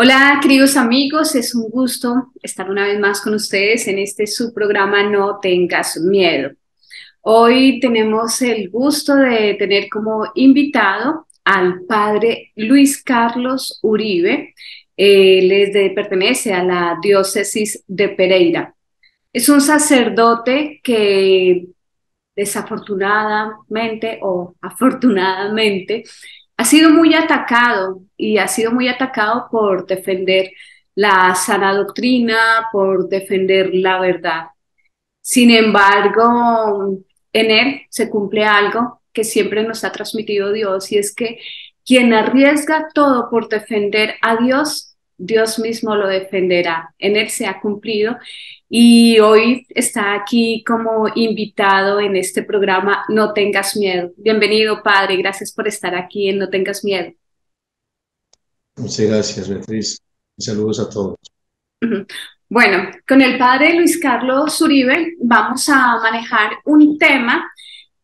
Hola, queridos amigos, es un gusto estar una vez más con ustedes en este su programa No tengas miedo. Hoy tenemos el gusto de tener como invitado al padre Luis Carlos Uribe. Pertenece a la diócesis de Pereira. Es un sacerdote que desafortunadamente o afortunadamente ha sido muy atacado y ha sido muy atacado por defender la sana doctrina, por defender la verdad. Sin embargo, en él se cumple algo que siempre nos ha transmitido Dios y es que quien arriesga todo por defender a Dios, Dios mismo lo defenderá. En él se ha cumplido y hoy está aquí como invitado en este programa No tengas miedo. Bienvenido, Padre, gracias por estar aquí en No tengas miedo. Muchas gracias, Beatriz. Saludos a todos. Ujú. Bueno, con el Padre Luis Carlos Uribe vamos a manejar un tema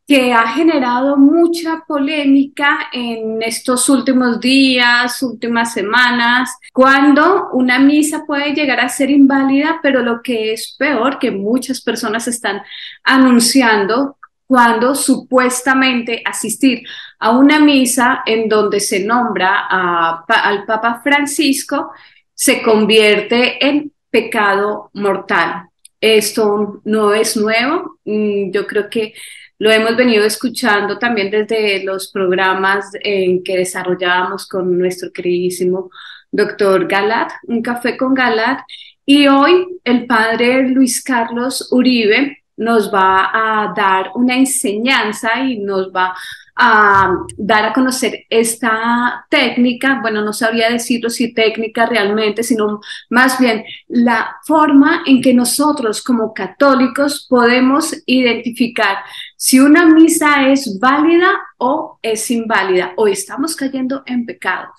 que ha generado mucha polémica en estos últimos días, últimas semanas, cuando una misa puede llegar a ser inválida, pero lo que es peor, que muchas personas están anunciando cuando supuestamente asistir a una misa en donde se nombra al Papa Francisco se convierte en pecado mortal. Esto no es nuevo, yo creo que lo hemos venido escuchando también desde los programas en que desarrollábamos con nuestro queridísimo doctor Galat, Un Café con Galat, y hoy el padre Luis Carlos Uribe nos va a dar una enseñanza y nos va a dar a conocer esta técnica, bueno, no sabría decirlo si técnica realmente, sino más bien la forma en que nosotros como católicos podemos identificar si una misa es válida o es inválida o estamos cayendo en pecado.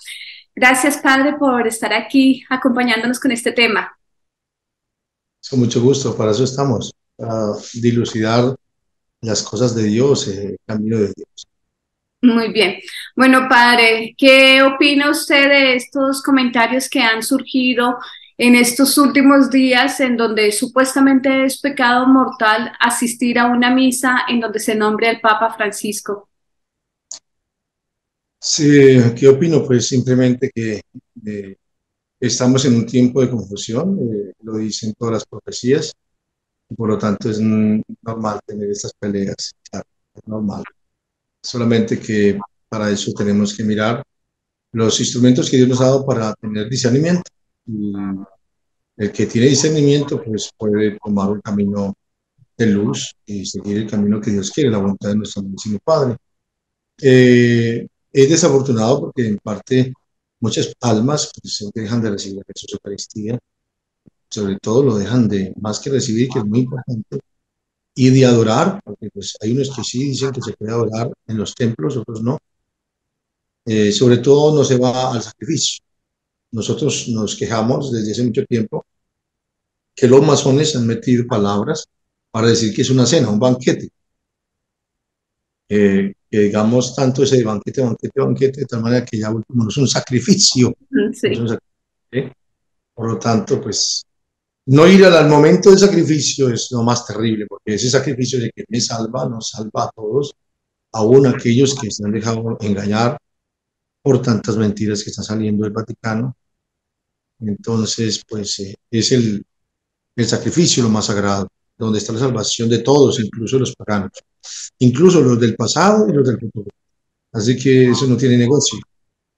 Gracias, Padre, por estar aquí acompañándonos con este tema. Con mucho gusto, para eso estamos, para dilucidar las cosas de Dios, el camino de Dios. Muy bien. Bueno, padre, ¿qué opina usted de estos comentarios que han surgido en estos últimos días en donde supuestamente es pecado mortal asistir a una misa en donde se nombre al Papa Francisco? Sí, ¿qué opino? Pues simplemente que estamos en un tiempo de confusión, lo dicen todas las profecías, y por lo tanto es normal tener estas peleas, claro, es normal. Solamente que para eso tenemos que mirar los instrumentos que Dios nos ha dado para tener discernimiento. Y el que tiene discernimiento, pues puede tomar un camino de luz y seguir el camino que Dios quiere, la voluntad de nuestro Santísimo Padre. Es desafortunado porque en parte muchas almas pues, dejan de recibir la Jesús Eucaristía, sobre todo lo dejan de, más que recibir, que es muy importante, y de adorar, porque pues hay unos que sí dicen que se puede adorar en los templos, otros no. Sobre todo no se va al sacrificio. Nosotros nos quejamos desde hace mucho tiempo que los masones han metido palabras para decir que es una cena, un banquete. Que digamos tanto ese banquete, banquete, banquete, de tal manera que ya último no es un sacrificio, no es Sí. un sacrificio, ¿eh? Por lo tanto, pues no ir al momento del sacrificio es lo más terrible, porque ese sacrificio de que me salva, nos salva a todos, aún aquellos que se han dejado engañar por tantas mentiras que están saliendo del Vaticano. Entonces, pues es el sacrificio lo más sagrado, donde está la salvación de todos, incluso los paganos, incluso los del pasado y los del futuro. Así que eso no tiene negocio.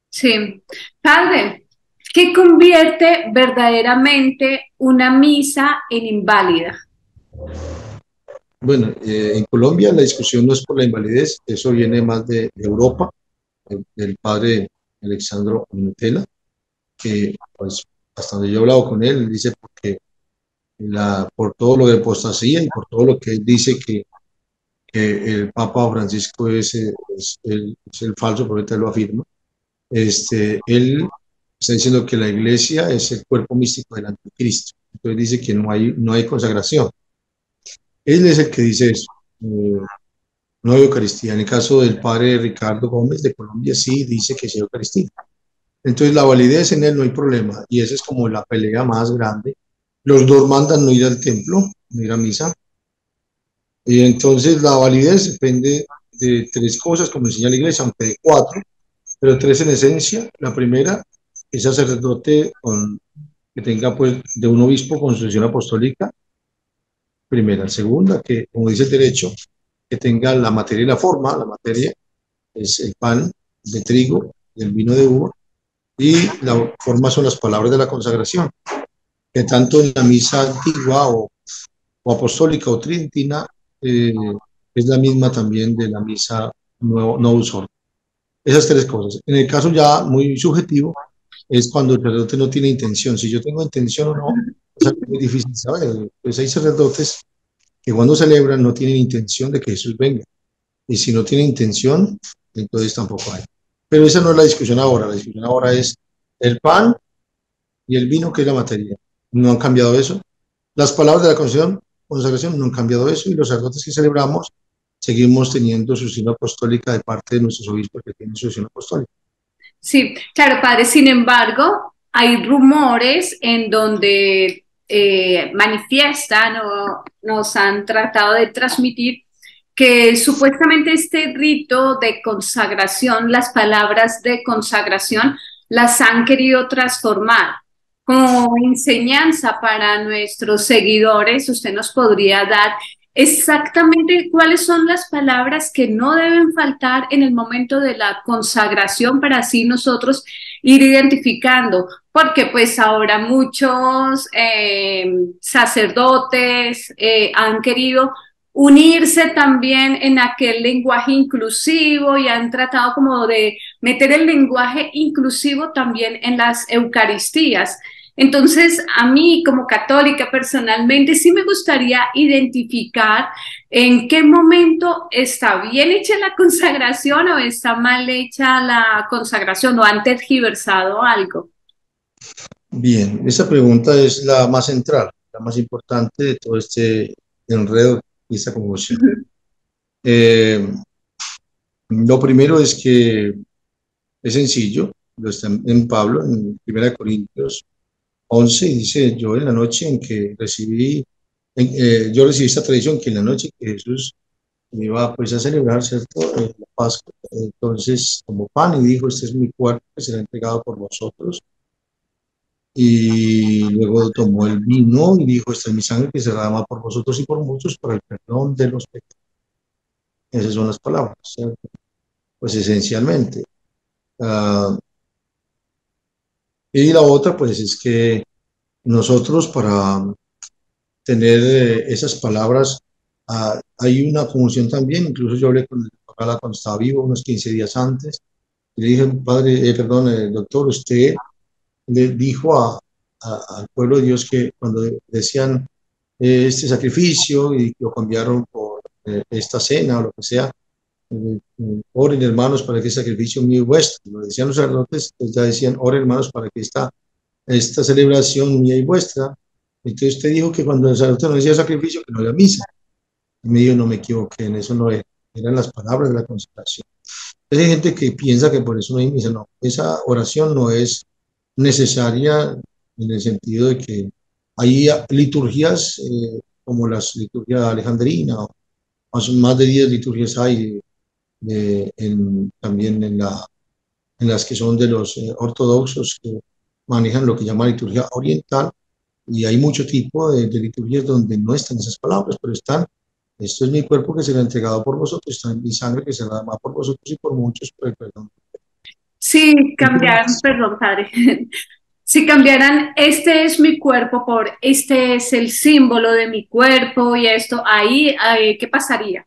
Sí. Padre, ¿qué convierte verdaderamente una misa en inválida? Bueno, en Colombia la discusión no es por la invalidez, eso viene más de Europa, del padre Alexandro Minutela, que pues hasta donde yo he hablado con él, dice porque por todo lo de apostasía y por todo lo que él dice que el Papa Francisco es el falso profeta, él lo afirma. Él está diciendo que la iglesia es el cuerpo místico del anticristo. Entonces dice que no hay consagración. Él es el que dice eso. No hay Eucaristía. En el caso del padre Ricardo Gómez de Colombia, sí dice que sí hay Eucaristía. Entonces la validez en él no hay problema y esa es como la pelea más grande. Los dos mandan no ir al templo, no ir a misa. Y entonces la validez depende de tres cosas, como enseña la iglesia, aunque de cuatro, pero tres en esencia. La primera es sacerdote que tenga pues de un obispo con sucesión apostólica. Primera. Segunda, que como dice el derecho, que tenga la materia y la forma. La materia es el pan de trigo y el vino de uva y la forma son las palabras de la consagración, que tanto en la misa antigua o apostólica o tridentina eh, es la misma también de la misa Novus Ordo. Esas tres cosas. En el caso ya muy subjetivo es cuando el sacerdote no tiene intención. Si yo tengo intención o no, es algo muy difícil saber. Pues hay sacerdotes que cuando celebran no tienen intención de que Jesús venga. Y si no tienen intención, entonces tampoco hay. Pero esa no es la discusión ahora. La discusión ahora es el pan y el vino, que es la materia. No han cambiado eso. Las palabras de la consagración no han cambiado eso y los sacerdotes que celebramos seguimos teniendo sucesión apostólica de parte de nuestros obispos que tienen sucesión apostólica. Sí, claro, padre. Sin embargo, hay rumores en donde manifiestan o nos han tratado de transmitir que supuestamente este rito de consagración, las palabras de consagración, las han querido transformar como enseñanza para nuestros seguidores. Usted nos podría dar exactamente cuáles son las palabras que no deben faltar en el momento de la consagración para así nosotros ir identificando, porque pues ahora muchos sacerdotes han querido unirse también en aquel lenguaje inclusivo y han tratado como de meter el lenguaje inclusivo también en las Eucaristías. Entonces, a mí como católica personalmente sí me gustaría identificar en qué momento está bien hecha la consagración o está mal hecha la consagración o han tergiversado algo. Bien, esa pregunta es la más central, la más importante de todo este enredo y esta conmoción. Eh, lo primero es que es sencillo, lo está en Pablo, en 1 Corintios 11, y dice, yo en la noche en que yo recibí esta tradición, que en la noche que Jesús me iba pues a celebrar, ¿cierto? La Pascua, entonces tomó pan y dijo, este es mi cuerpo que será entregado por vosotros. Y luego tomó el vino y dijo, esta es mi sangre que se derrama por vosotros y por muchos para el perdón de los pecados. Esas son las palabras, ¿cierto? Pues esencialmente. Uh, y la otra, pues es que nosotros para tener esas palabras, hay una conmoción también, incluso yo hablé con el papá cuando estaba vivo, unos 15 días antes, y le dije, padre, perdón, doctor, usted le dijo al pueblo de Dios que cuando decían este sacrificio y lo cambiaron por esta cena o lo que sea, oren hermanos para que el sacrificio mío y vuestro, lo decían los sacerdotes, pues ya decían, oren hermanos para que esta celebración mía y vuestra. Entonces usted dijo que cuando el sacerdote no decía sacrificio, que no había misa. Y me dijo, no me equivoqué, en eso no era, eran las palabras de la consagración. Hay gente que piensa que por eso no hay misa, no, esa oración no es necesaria en el sentido de que hay liturgias como las liturgias alejandrinas, más de 10 liturgias hay también en las que son de los ortodoxos que manejan lo que llama liturgia oriental, y hay mucho tipo de liturgias donde no están esas palabras, pero están, esto es mi cuerpo que será entregado por vosotros, está en mi sangre que será dada por vosotros y por muchos por el perdón. Sí, cambiaron, Entonces, perdón, padre. Si cambiaran, este es mi cuerpo por este es el símbolo de mi cuerpo y esto, ahí, ¿qué pasaría?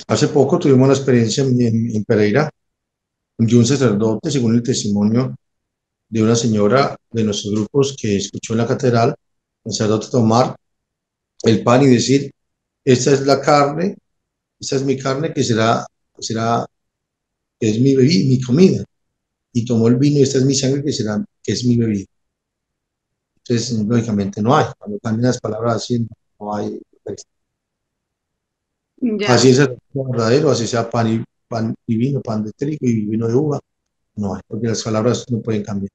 hace poco tuvimos una experiencia en Pereira de un sacerdote, según el testimonio de una señora de nuestros grupos que escuchó en la catedral, el sacerdote tomar el pan y decir, esta es la carne, esta es mi carne que es mi comida. Y tomó el vino y esta es mi sangre que es mi bebida. Entonces, lógicamente no hay. Cuando cambian las palabras así, no hay. Ya. Así es el verdadero, así sea pan y vino, pan de trigo y vino de uva. no hay, porque las palabras no pueden cambiar.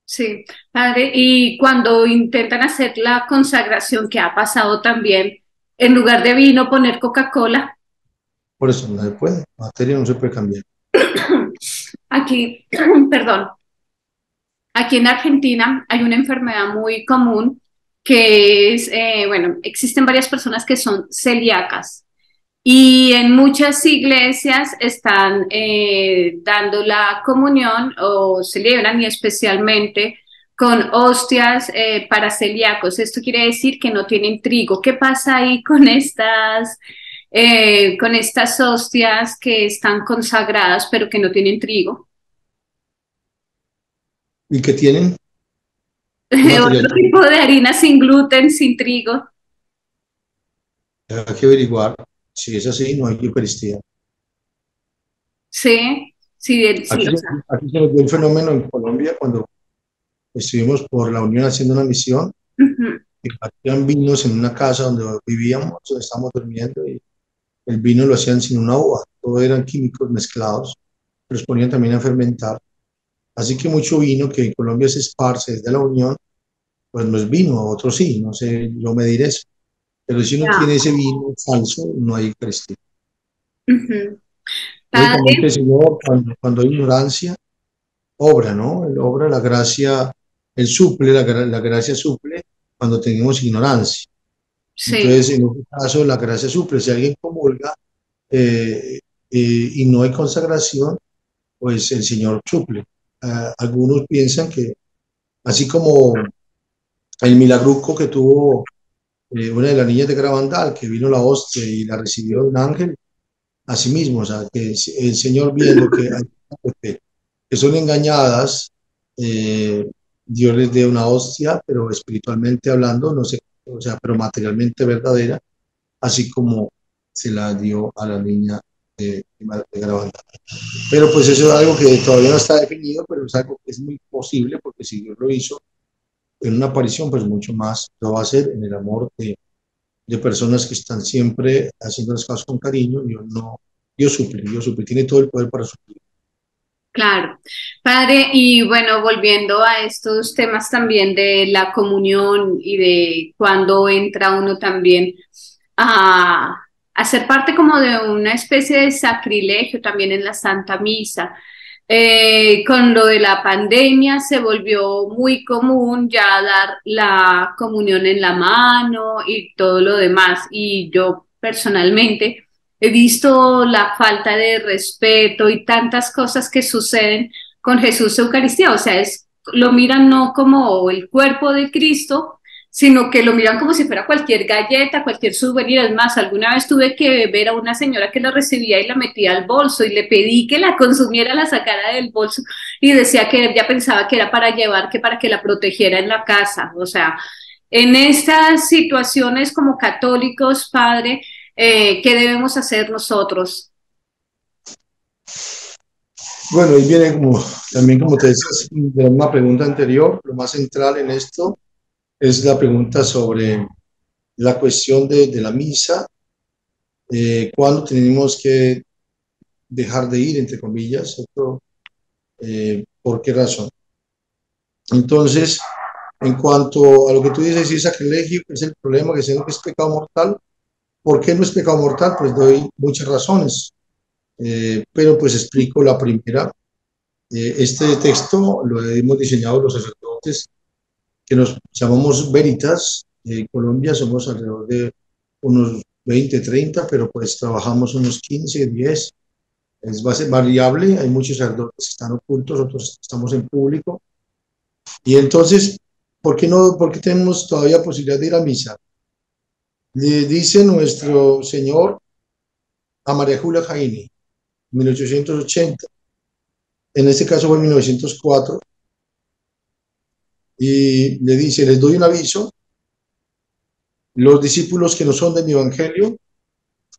Sí, padre, y cuando intentan hacer la consagración, que ha pasado también, en lugar de vino poner Coca-Cola, Por eso no se puede, materia no se puede cambiar. aquí, perdón, aquí en Argentina hay una enfermedad muy común que es, bueno, existen varias personas que son celíacas y en muchas iglesias están dando la comunión o celebran y especialmente con hostias para celíacos. Esto quiere decir que no tienen trigo. ¿Qué pasa ahí con estas hostias que están consagradas pero que no tienen trigo? ¿Y qué tienen? ¿Qué material Otro tienen? tipo de harina sin gluten, sin trigo. Hay que averiguar si es así, no hay Eucaristía. Sí, sí, sí, Aquí, o sea. aquí se nos dio el fenómeno en Colombia cuando estuvimos por la Unión haciendo una misión, Ujú. y hacían vinos en una casa donde vivíamos, donde estábamos durmiendo, y el vino lo hacían sin una uva, todo eran químicos mezclados, los ponían también a fermentar. Así que mucho vino que en Colombia se esparce desde la Unión, pues no es vino, otro sí, no sé, yo medir eso. Pero si uno Ya. tiene ese vino falso, no hay Eucaristía. Ujú. Lógicamente, el Padre, Señor, cuando hay ignorancia, obra, ¿no? Él obra la gracia, Él suple, la gracia suple cuando tenemos ignorancia. sí, Entonces, en este caso, la gracia suple. Si alguien comulga y no hay consagración, pues el Señor suple. Algunos piensan que, así como el milagruco que tuvo una de las niñas de Garabandal, que vino la hostia y la recibió un ángel, así mismo, o sea, que el Señor viendo que hay que son engañadas, eh, Dios les dé una hostia, pero espiritualmente hablando, no sé, o sea, pero materialmente verdadera, así como se la dio a la niña de Garabandal. Pero pues eso es algo que todavía no está definido, pero es algo que es muy posible, porque si Dios lo hizo en una aparición, pues mucho más lo va a hacer en el amor de personas que están siempre haciendo las cosas con cariño. Dios no, Dios suple, tiene todo el poder para suplir. claro. Padre, y bueno, volviendo a estos temas también de la comunión y de cuando entra uno también a, a ser parte como de una especie de sacrilegio también en la Santa Misa. Con lo de la pandemia se volvió muy común ya dar la comunión en la mano y todo lo demás. Y yo personalmente he visto la falta de respeto y tantas cosas que suceden con Jesús Eucaristía. O sea, lo miran no como el cuerpo de Cristo, sino que lo miran como si fuera cualquier galleta, cualquier souvenir. Es más, alguna vez tuve que ver a una señora que la recibía y la metía al bolso y le pedí que la consumiera, la sacara del bolso y decía que ella pensaba que era para llevar, que para que la protegiera en la casa. O sea, en estas situaciones como católicos, padre, ¿qué debemos hacer nosotros? Bueno, y viene como, también como te decía, de una pregunta anterior, lo más central en esto es la pregunta sobre la cuestión de la misa, cuándo tenemos que dejar de ir, entre comillas, ¿cierto? ¿Por qué razón? Entonces, en cuanto a lo que tú dices, si es sacrilegio, que es el problema, que siendo que es pecado mortal, ¿por qué no es pecado mortal? Pues doy muchas razones, pero pues explico la primera. Este texto lo hemos diseñado los sacerdotes que nos llamamos Veritas. En Colombia somos alrededor de unos 20 30, pero pues trabajamos unos 15 10. Es base variable, hay muchos sacerdotes que están ocultos, otros estamos en público. Y entonces, ¿por qué no, por qué tenemos todavía posibilidad de ir a misa? Le dice nuestro Señor a María Julia Jaini, 1880, en este caso fue en 1904, y le dice, les doy un aviso, los discípulos que no son de mi evangelio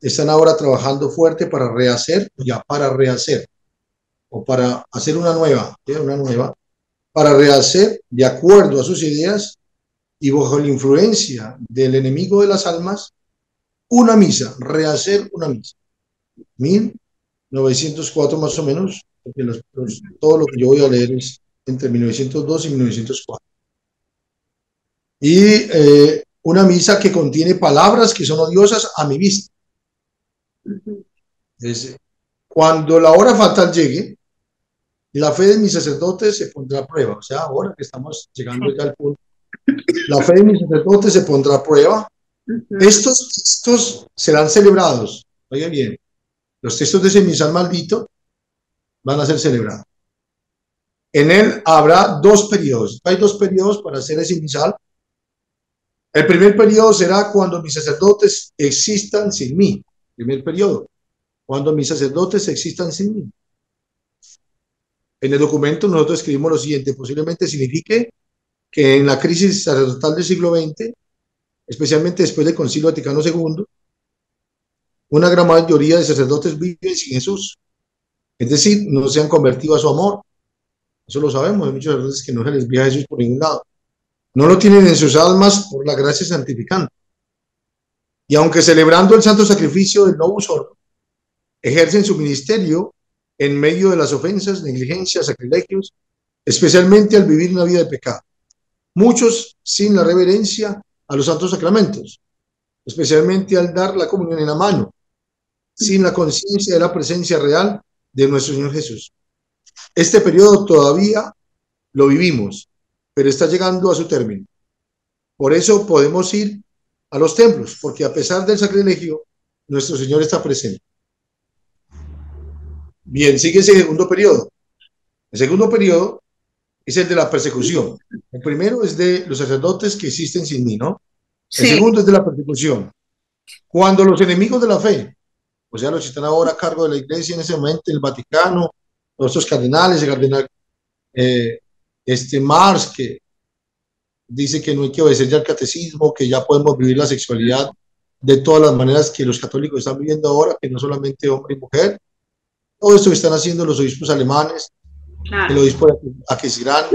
están ahora trabajando fuerte para rehacer, ya para rehacer, o para hacer una nueva, ¿sí? Una nueva, para rehacer de acuerdo a sus ideas y bajo la influencia del enemigo de las almas, una misa, rehacer una misa. 1904 más o menos, porque todo lo que yo voy a leer es entre 1902 y 1904. Y una misa que contiene palabras que son odiosas a mi vista. Es, cuando la hora fatal llegue, la fe de mis sacerdotes se pondrá a prueba. O sea, ahora que estamos llegando ya al punto, la fe de mis sacerdotes se pondrá a prueba. Estos textos serán celebrados. Oigan bien, los textos de ese misal maldito van a ser celebrados. En él habrá dos periodos. Hay dos periodos para hacer ese misal. El primer periodo será cuando mis sacerdotes existan sin mí. Primer periodo, cuando mis sacerdotes existan sin mí. En el documento nosotros escribimos lo siguiente: posiblemente signifique que en la crisis sacerdotal del siglo XX, especialmente después del Concilio Vaticano II, una gran mayoría de sacerdotes viven sin Jesús. Es decir, no se han convertido a su amor. Eso lo sabemos, hay muchos sacerdotes que no se les ve a Jesús por ningún lado. No lo tienen en sus almas por la gracia santificante. Y aunque celebrando el santo sacrificio del Novus Ordo, ejercen su ministerio en medio de las ofensas, negligencias, sacrilegios, especialmente al vivir una vida de pecado. Muchos sin la reverencia a los santos sacramentos, especialmente al dar la comunión en la mano, sin la conciencia de la presencia real de nuestro Señor Jesús. Este periodo todavía lo vivimos, pero está llegando a su término. Por eso podemos ir a los templos, porque a pesar del sacrilegio, nuestro Señor está presente. Bien, sigue ese segundo periodo. El segundo periodo es el de la persecución. El primero es de los sacerdotes que existen sin mí, ¿no? El segundo es de la persecución. Cuando los enemigos de la fe, o sea, los que están ahora a cargo de la iglesia en ese momento, el Vaticano, todos estos cardenales, el cardenal Mars, que dice que no hay que obedecer ya al catecismo, que ya podemos vivir la sexualidad de todas las maneras que los católicos están viviendo ahora, que no solamente hombre y mujer. Todo esto que están haciendo los obispos alemanes, el obispo de Aquisgrán,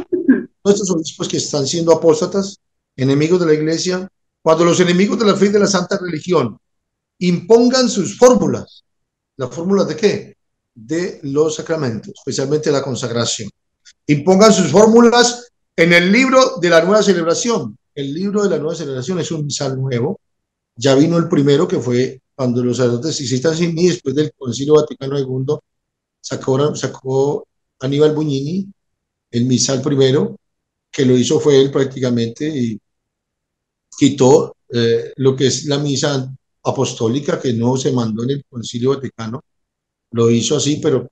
todos estos obispos que están siendo apóstatas, enemigos de la iglesia, cuando los enemigos de la fe y de la santa religión impongan sus fórmulas. ¿Las fórmulas de qué? De los sacramentos, especialmente la consagración. Impongan sus fórmulas en el libro de la nueva celebración. El libro de la nueva celebración es un misal nuevo. Ya vino el primero, que fue cuando los sacerdotes existan sin mí, después del Concilio Vaticano II, sacó Aníbal Buñini el misal primero, que lo hizo fue él prácticamente, y quitó lo que es la misa apostólica, que no se mandó en el Concilio Vaticano. Lo hizo así, pero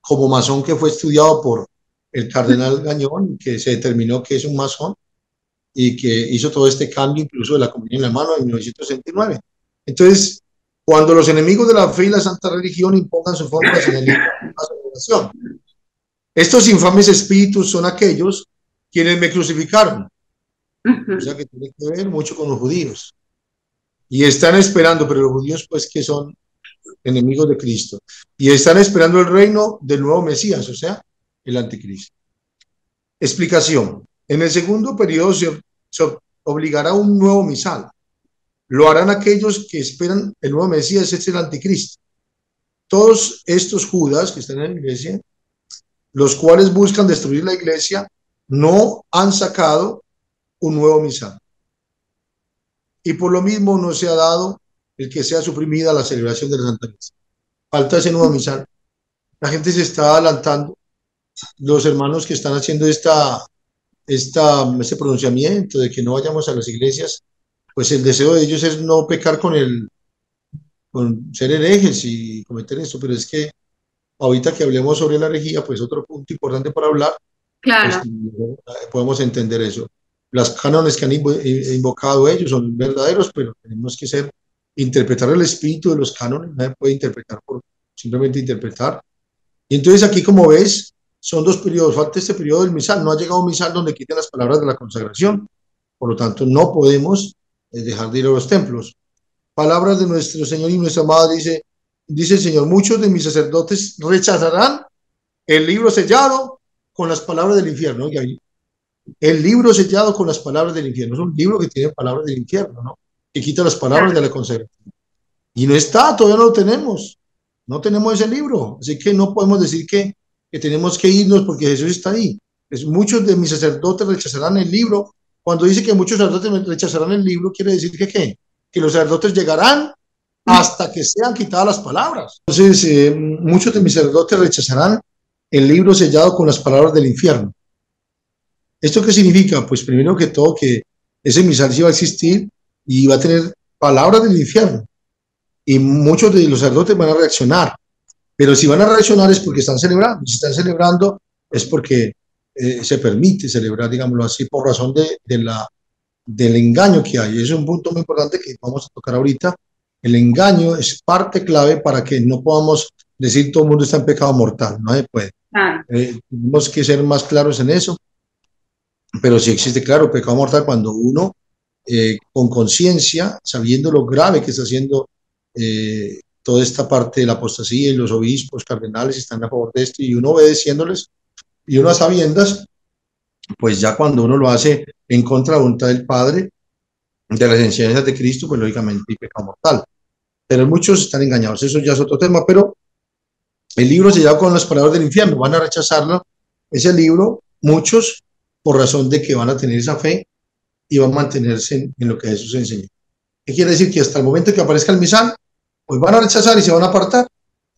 como masón, que fue estudiado por el cardenal Gañón, que se determinó que es un masón y que hizo todo este cambio incluso de la comunión en la mano en 1969. Entonces, cuando los enemigos de la fe y la santa religión impongan sus formas en el libro de la celebración, estos infames espíritus son aquellos quienes me crucificaron. O sea que tiene que ver mucho con los judíos. Y están esperando, pero los judíos pues que son enemigos de Cristo. Y están esperando el reino del nuevo Mesías, o sea, el anticristo. Explicación. En el segundo periodo se obligará un nuevo misal. Lo harán aquellos que esperan el nuevo Mesías, es el anticristo. Todos estos judas que están en la iglesia, los cuales buscan destruir la iglesia, no han sacado un nuevo misal. Y por lo mismo no se ha dado el que sea suprimida la celebración de la Santa Misa. Falta ese nuevo misal. La gente se está adelantando. Los hermanos que están haciendo este pronunciamiento de que no vayamos a las iglesias, pues el deseo de ellos es no pecar con ser herejes y cometer esto, pero es que ahorita que hablemos sobre la herejía, pues otro punto importante para hablar, claro. Pues, podemos entender eso. Las cánones que han invocado ellos son verdaderos, pero tenemos que interpretar el espíritu de los cánones, nadie puede interpretar por simplemente interpretar. Y entonces aquí, como ves, son dos periodos, falta este periodo del misal, no ha llegado un misal donde quiten las palabras de la consagración, por lo tanto no podemos dejar de ir a los templos. Palabras de nuestro Señor y nuestra Madre, dice el Señor: muchos de mis sacerdotes rechazarán el libro sellado con las palabras del infierno. Oiga, el libro sellado con las palabras del infierno, es un libro que tiene palabras del infierno, ¿no? Que quita las palabras de la consagración. Y no está, todavía no lo tenemos. No tenemos ese libro, así que no podemos decir que que tenemos que irnos porque Jesús está ahí. Muchos de mis sacerdotes rechazarán el libro. Cuando dice que muchos sacerdotes rechazarán el libro, quiere decir que ¿qué? Que los sacerdotes llegarán hasta que sean quitadas las palabras. Entonces, muchos de mis sacerdotes rechazarán el libro sellado con las palabras del infierno. ¿Esto qué significa? Pues primero que todo que ese misal sí va a existir y va a tener palabras del infierno. Y muchos de los sacerdotes van a reaccionar. Pero si van a reaccionar es porque están celebrando. Si están celebrando es porque se permite celebrar, digámoslo así, por razón del engaño que hay. Es un punto muy importante que vamos a tocar ahorita. El engaño es parte clave para que no podamos decir todo el mundo está en pecado mortal. No se puede. Tenemos que ser más claros en eso. Pero sí existe, claro, pecado mortal cuando uno, con conciencia, sabiendo lo grave que está haciendo toda esta parte de la apostasía y los obispos, cardenales están a favor de esto y uno obedeciéndoles y uno a sabiendas, pues ya cuando uno lo hace en contra de la voluntad del Padre, de las enseñanzas de Cristo, pues lógicamente hay pecado mortal. Pero muchos están engañados, eso ya es otro tema, pero el libro sellado con las palabras del infierno, van a rechazarlo, ese libro, muchos, por razón de que van a tener esa fe y van a mantenerse en lo que Jesús enseñó. ¿Qué quiere decir? Que hasta el momento que aparezca el misal, pues van a rechazar y se van a apartar.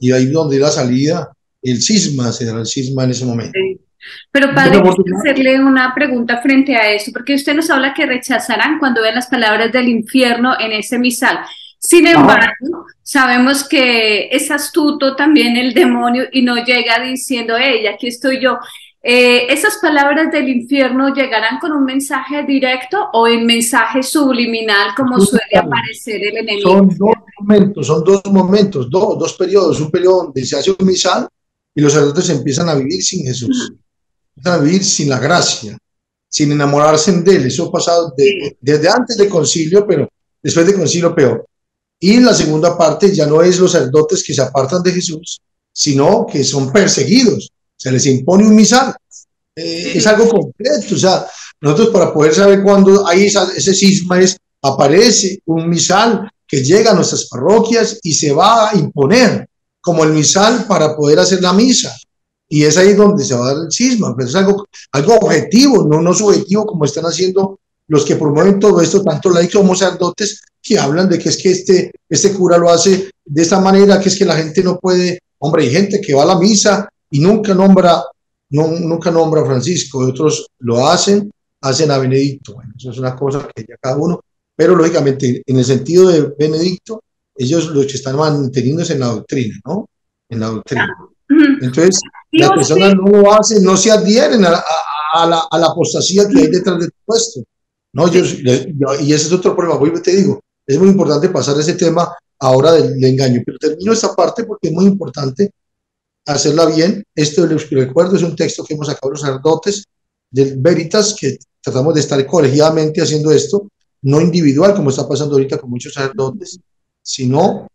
Y ahí donde la salida, el cisma, se dará el cisma en ese momento. Sí. Pero padre, quiero hacerle una pregunta frente a eso, porque usted nos habla que rechazarán cuando vean las palabras del infierno en ese misal. Sin embargo, sabemos que es astuto también el demonio y no llega diciendo, hey, aquí estoy yo. ¿Esas palabras del infierno llegarán con un mensaje directo o en mensaje subliminal como suele aparecer el enemigo? Son dos momentos, dos periodos. Un periodo donde se hace un misal y los sacerdotes empiezan a vivir sin Jesús, empiezan a vivir sin la gracia, sin enamorarse de él. Eso ha pasado desde antes del concilio, pero después del concilio peor. Y la segunda parte ya no es los sacerdotes que se apartan de Jesús, sino que son perseguidos. Se les impone un misal. Es algo concreto. O sea, nosotros para poder saber cuándo hay ese cisma aparece un misal que llega a nuestras parroquias y se va a imponer como el misal para poder hacer la misa. Y es ahí donde se va a dar el cisma. Pero es algo objetivo, no subjetivo como están haciendo los que promueven todo esto, tanto laicos como sacerdotes, que hablan de que es que este cura lo hace de esta manera, que es que la gente no puede. Hombre, hay gente que va a la misa y nunca nombra a Francisco, otros lo hacen a Benedicto. Bueno, eso es una cosa que ya cada uno, pero lógicamente en el sentido de Benedicto, ellos los que están manteniéndose en la doctrina, ¿no? En la doctrina. Entonces, las personas no lo hacen, no se adhieren a la apostasía que hay detrás de todo esto. No, y ese es otro problema. Hoy te digo, es muy importante pasar ese tema ahora del engaño, pero termino esta parte porque es muy importante hacerla bien. Esto les recuerdo, es un texto que hemos sacado los sacerdotes del Veritas, que tratamos de estar colegiadamente haciendo esto, no individual como está pasando ahorita con muchos sacerdotes, sino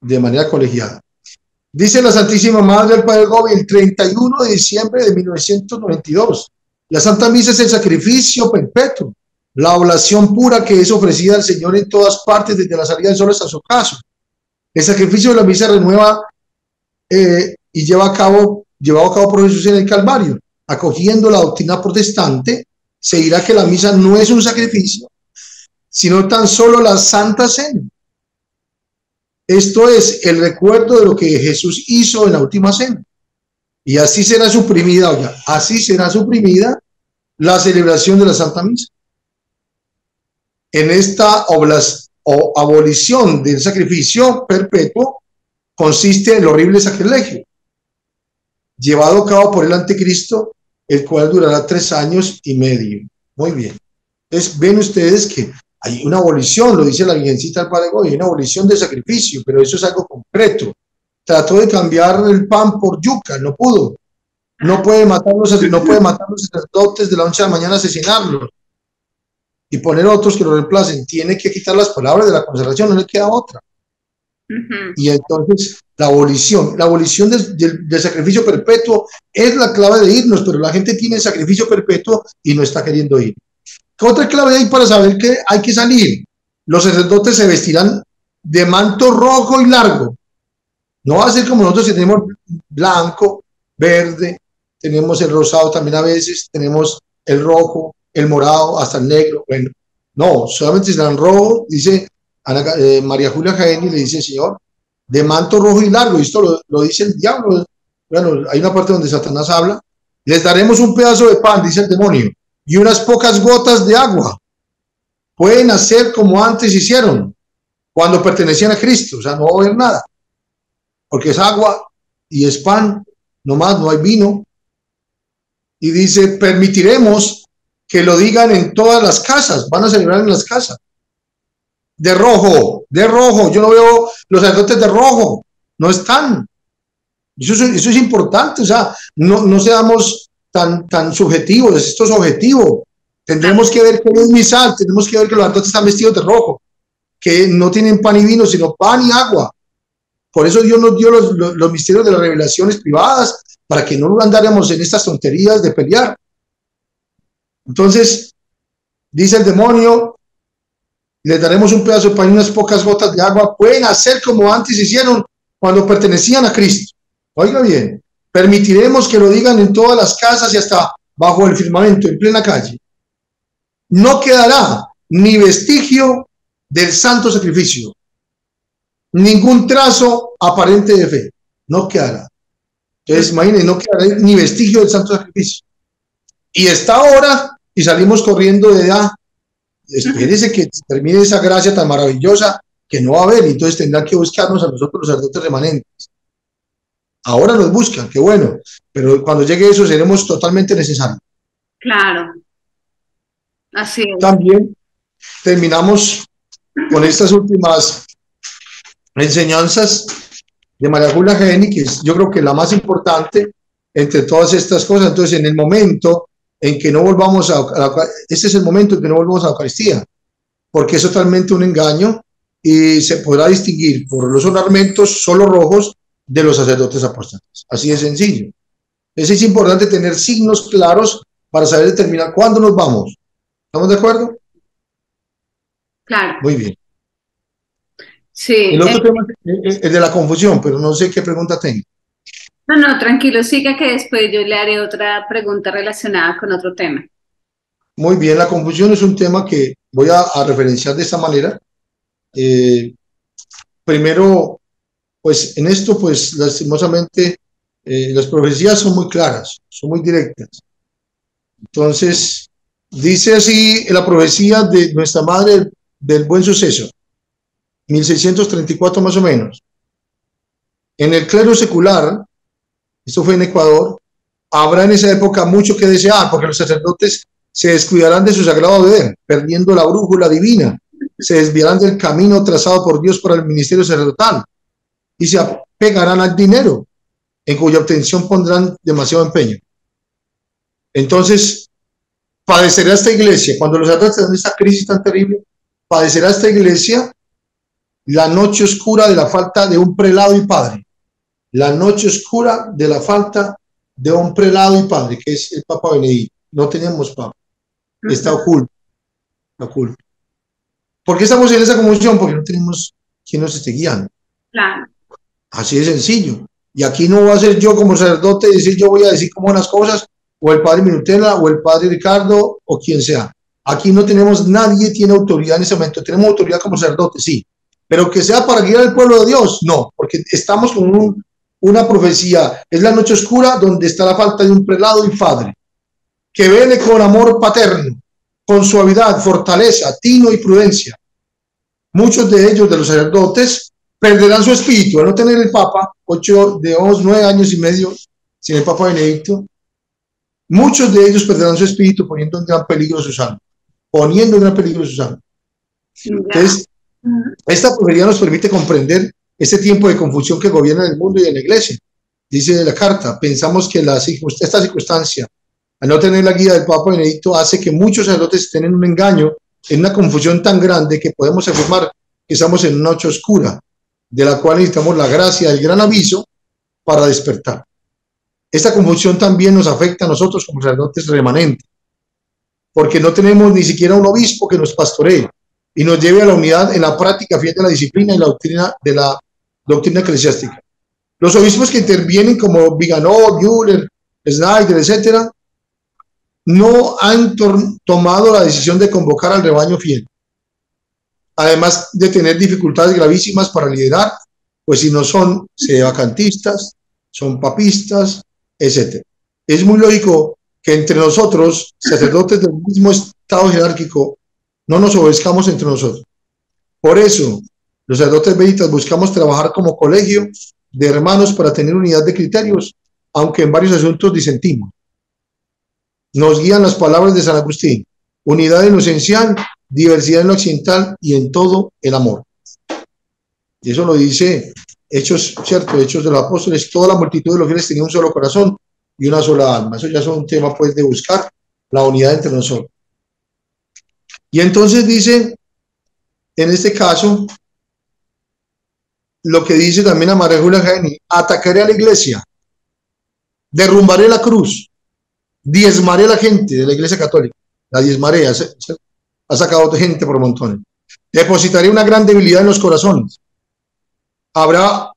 de manera colegiada. Dice la Santísima Madre del Padre Gobi el 31 de diciembre de 1992, la Santa Misa es el sacrificio perpetuo, la oblación pura que es ofrecida al Señor en todas partes, desde la salida del sol hasta su ocaso. El sacrificio de la misa renueva y llevado a cabo por Jesús en el Calvario. Acogiendo la doctrina protestante, se dirá que la misa no es un sacrificio, sino tan solo la Santa Cena. Esto es el recuerdo de lo que Jesús hizo en la última cena. Y así será suprimida, la celebración de la Santa Misa. En esta abolición del sacrificio perpetuo consiste el horrible sacrilegio llevado a cabo por el anticristo, el cual durará 3 años y medio. Muy bien. Entonces, ven ustedes que hay una abolición, lo dice la Virgencita del Padre Goy, hay una abolición del sacrificio, pero eso es algo concreto. Trató de cambiar el pan por yuca, no pudo. No puede matar los sacerdotes de la noche a la mañana, asesinarlos y poner otros que lo reemplacen. Tiene que quitar las palabras de la consagración, no le queda otra. Y entonces la abolición del sacrificio perpetuo es la clave de irnos, pero la gente tiene el sacrificio perpetuo y no está queriendo ir. ¿Qué otra clave hay para saber que hay que salir? Los sacerdotes se vestirán de manto rojo y largo. No va a ser como nosotros que tenemos blanco, verde, tenemos el rosado también a veces, tenemos el rojo, el morado, hasta el negro. Bueno, no, solamente serán rojo, dice María Julia Jaén, le dice el Señor, de manto rojo y largo, y esto lo dice el diablo. Bueno, hay una parte donde Satanás habla, les daremos un pedazo de pan, dice el demonio, y unas pocas gotas de agua. Pueden hacer como antes hicieron, cuando pertenecían a Cristo, o sea, no va a haber nada, porque es agua y es pan, no más, no hay vino. Y dice, permitiremos que lo digan en todas las casas, van a celebrar en las casas. De rojo, yo no veo los sacerdotes de rojo, no están. Eso es importante, o sea, no seamos tan subjetivos, esto es objetivo. Tendremos que ver que no es misal, tenemos que ver que los sacerdotes están vestidos de rojo, que no tienen pan y vino, sino pan y agua. Por eso Dios nos dio los misterios de las revelaciones privadas, para que no andáramos en estas tonterías de pelear. Entonces, dice el demonio, les daremos un pedazo de pan y unas pocas gotas de agua. Pueden hacer como antes hicieron cuando pertenecían a Cristo. Oiga bien, permitiremos que lo digan en todas las casas y hasta bajo el firmamento, en plena calle. No quedará ni vestigio del santo sacrificio, ningún trazo aparente de fe, no quedará. Entonces, imagínense, no quedará ni vestigio del santo sacrificio. Y está ahora, y salimos corriendo de edad, espérese que termine esa gracia tan maravillosa que no va a haber, y entonces tendrán que buscarnos a nosotros los sacerdotes remanentes. Ahora nos buscan, qué bueno, pero cuando llegue eso seremos totalmente necesarios. Claro, así es. También terminamos con estas últimas enseñanzas de María Julia Jaén, que yo creo que es la más importante entre todas estas cosas. Entonces, en el momento en que no volvamos este es el momento en que no volvamos a la Eucaristía, porque es totalmente un engaño y se podrá distinguir por los ornamentos solo rojos de los sacerdotes apóstoles. Así de sencillo. Es importante tener signos claros para saber determinar cuándo nos vamos. ¿Estamos de acuerdo? Claro. Muy bien. Sí. El otro tema es de la confusión, pero no sé qué pregunta tengo. No, tranquilo, siga que después yo le haré otra pregunta relacionada con otro tema. Muy bien, la confusión es un tema que voy a referenciar de esta manera. Primero, pues en esto, pues lastimosamente, las profecías son muy claras, son muy directas. Entonces, dice así la profecía de nuestra Madre del Buen Suceso, 1634 más o menos. En el clero secular, esto fue en Ecuador, habrá en esa época mucho que desear, porque los sacerdotes se descuidarán de su sagrado deber, perdiendo la brújula divina, se desviarán del camino trazado por Dios para el ministerio sacerdotal y se apegarán al dinero, en cuya obtención pondrán demasiado empeño. Entonces, padecerá esta iglesia, cuando los sacerdotes están en esta crisis tan terrible, padecerá esta iglesia la noche oscura de la falta de un prelado y padre. La noche oscura de la falta de un prelado y padre, que es el Papa Benedicto. No tenemos Papa. Está oculto. Oculto. ¿Por qué estamos en esa confusión? Porque no tenemos quien nos esté guiando. Claro. Así de sencillo. Y aquí no va a ser yo como sacerdote decir yo voy a decir cómo las cosas, o el padre Minutela, o el padre Ricardo, o quien sea. Aquí no tenemos, nadie tiene autoridad en ese momento. Tenemos autoridad como sacerdote, sí. Pero que sea para guiar al pueblo de Dios, no. Porque estamos con una profecía. Es la noche oscura donde está la falta de un prelado y padre. Que vele con amor paterno, con suavidad, fortaleza, tino y prudencia. Muchos de ellos, de los sacerdotes, perderán su espíritu al no tener el Papa, 9 años y medio sin el Papa Benedicto. Muchos de ellos perderán su espíritu poniendo en gran peligro su salud. Poniendo en gran peligro su salud. Entonces, esta profecía nos permite comprender este tiempo de confusión que gobierna en el mundo y en la iglesia. Dice la carta, pensamos que esta circunstancia, al no tener la guía del Papa Benedicto, hace que muchos sacerdotes estén en un engaño, en una confusión tan grande que podemos afirmar que estamos en una noche oscura, de la cual necesitamos la gracia del gran aviso para despertar. Esta confusión también nos afecta a nosotros como sacerdotes remanentes, porque no tenemos ni siquiera un obispo que nos pastoree y nos lleve a la unidad en la práctica fiel de la disciplina y la doctrina eclesiástica. Los obispos que intervienen como Viganó, Müller, Snyder, etcétera, no han tomado la decisión de convocar al rebaño fiel. Además de tener dificultades gravísimas para liderar, pues si no son sedevacantistas, son papistas, etcétera. Es muy lógico que entre nosotros, sacerdotes del mismo estado jerárquico, no nos obedezcamos entre nosotros. Por eso, los sacerdotes veritas buscamos trabajar como colegio de hermanos para tener unidad de criterios, aunque en varios asuntos disentimos. Nos guían las palabras de San Agustín: unidad en lo esencial, diversidad en lo accidental y en todo el amor. Y eso lo dice Hechos, ¿cierto? Hechos de los Apóstoles: toda la multitud de los fieles tenía un solo corazón y una sola alma. Eso ya es un tema, pues, de buscar la unidad entre nosotros. Y entonces dice, en este caso, lo que dice también a María Julia Jaeni: atacaré a la iglesia, derrumbaré la cruz, diezmaré a la gente de la iglesia católica, la diezmaré, ha sacado gente por montones, depositaré una gran debilidad en los corazones, habrá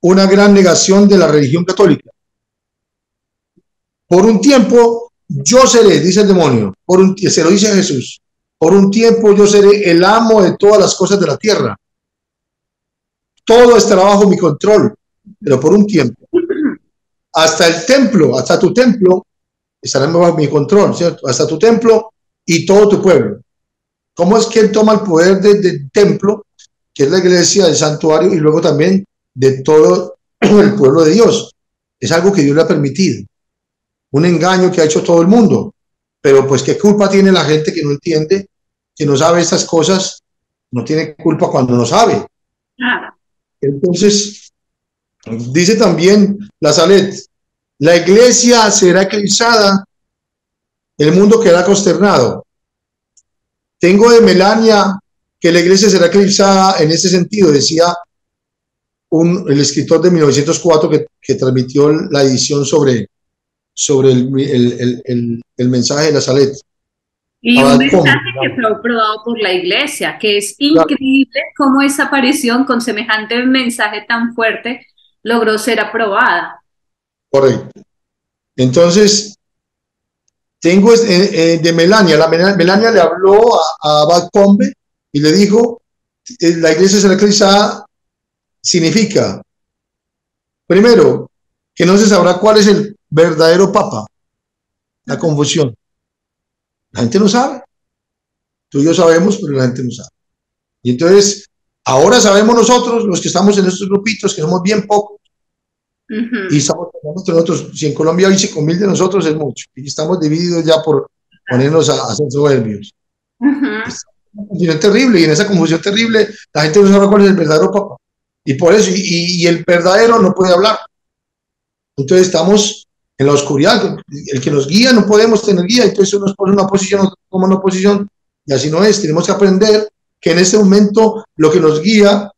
una gran negación de la religión católica. Por un tiempo yo seré, dice el demonio, se lo dice a Jesús, por un tiempo yo seré el amo de todas las cosas de la tierra. Todo estará bajo mi control, pero por un tiempo. Hasta el templo, hasta tu templo, estará bajo mi control, ¿cierto? Hasta tu templo y todo tu pueblo. ¿Cómo es que él toma el poder del templo, que es la iglesia, del santuario, y luego también de todo el pueblo de Dios? Es algo que Dios le ha permitido. Un engaño que ha hecho todo el mundo. Pero pues, ¿qué culpa tiene la gente que no entiende, que no sabe estas cosas? No tiene culpa cuando no sabe. Entonces, dice también la Salet: la iglesia será eclipsada, el mundo quedará consternado. Tengo de Melania que la iglesia será eclipsada en ese sentido, decía el escritor de 1904 que transmitió la edición sobre el mensaje de la Salet. Y un mensaje que fue aprobado por la iglesia, que es increíble cómo esa aparición con semejante mensaje tan fuerte logró ser aprobada. Correcto. Entonces, tengo de Melania. Melania le habló a Abad Pombe y le dijo: la iglesia será eclipsada. Significa, primero, que no se sabrá cuál es el verdadero papa. La confusión. La gente no sabe. Tú y yo sabemos, pero la gente no sabe. Y entonces, ahora sabemos nosotros, los que estamos en estos grupitos, que somos bien pocos, y estamos entre nosotros. Si en Colombia hay 5.000 de nosotros, es mucho. Y estamos divididos ya por ponernos a ser soberbios. Es una confusión terrible, y en esa confusión terrible, la gente no sabe cuál es el verdadero papa. Y por eso, y el verdadero no puede hablar. Entonces estamos en la oscuridad. El que nos guía no podemos tener guía, entonces uno nos pone una posición, otro toma una posición, y así no es. Tenemos que aprender que en este momento lo que nos guía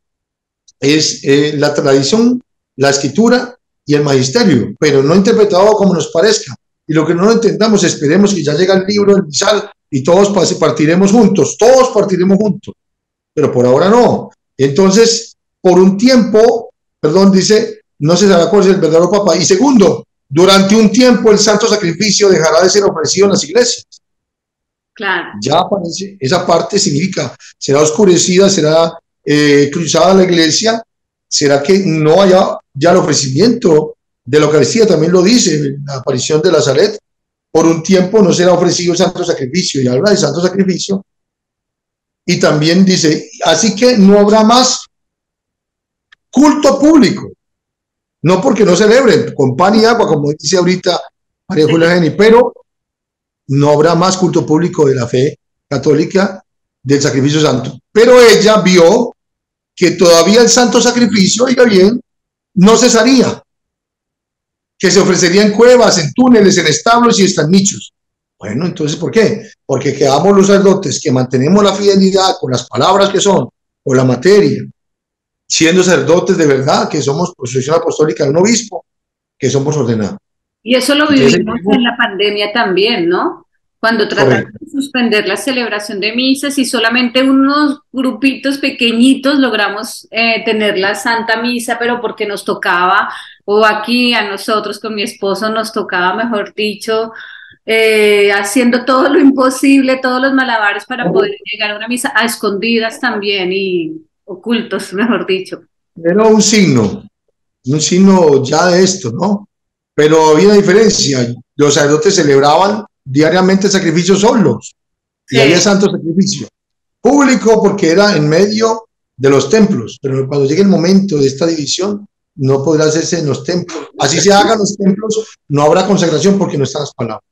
es la tradición, la escritura y el magisterio, pero no interpretado como nos parezca. Y lo que no lo entendamos, esperemos que ya llegue el libro del misal y todos partiremos juntos, pero por ahora no. Entonces, por un tiempo, dice, no se sabrá cuál es el verdadero papa. Y segundo, durante un tiempo el santo sacrificio dejará de ser ofrecido en las iglesias. Claro. Ya aparece, esa parte significa, será oscurecida, será cruzada la iglesia, será que no haya ya el ofrecimiento de la Eucaristía. También lo dice la aparición de la Salet: por un tiempo no será ofrecido el santo sacrificio, y habla de santo sacrificio. Y también dice, así que no habrá más culto público, no porque no celebren con pan y agua, como dice ahorita María Julia Jaeni, pero no habrá más culto público de la fe católica, del sacrificio santo. Pero ella vio que todavía el santo sacrificio, oiga bien, no cesaría, que se ofrecería en cuevas, en túneles, en establos y hasta en nichos. Bueno, entonces, ¿por qué? Porque quedamos los sacerdotes que mantenemos la fidelidad con las palabras que son, con la materia, siendo sacerdotes de verdad, que somos posesión apostólica de un obispo, que somos ordenados. Y eso lo vivimos en la pandemia también, ¿no? cuando trataron correcto. de suspender la celebración de misas y solamente unos grupitos pequeñitos logramos tener la Santa Misa, pero porque nos tocaba, o aquí a nosotros con mi esposo nos tocaba, mejor dicho, haciendo todo lo imposible, todos los malabares para poder llegar a una misa a escondidas también y ocultos, mejor dicho. Era un signo ya de esto, ¿no? Pero había una diferencia. Los sacerdotes celebraban diariamente el sacrificio solos y Sí, había santo sacrificio público porque era en medio de los templos, pero cuando llegue el momento de esta división, no podrá hacerse en los templos. Así se hagan los templos, no habrá consagración porque no están las palabras.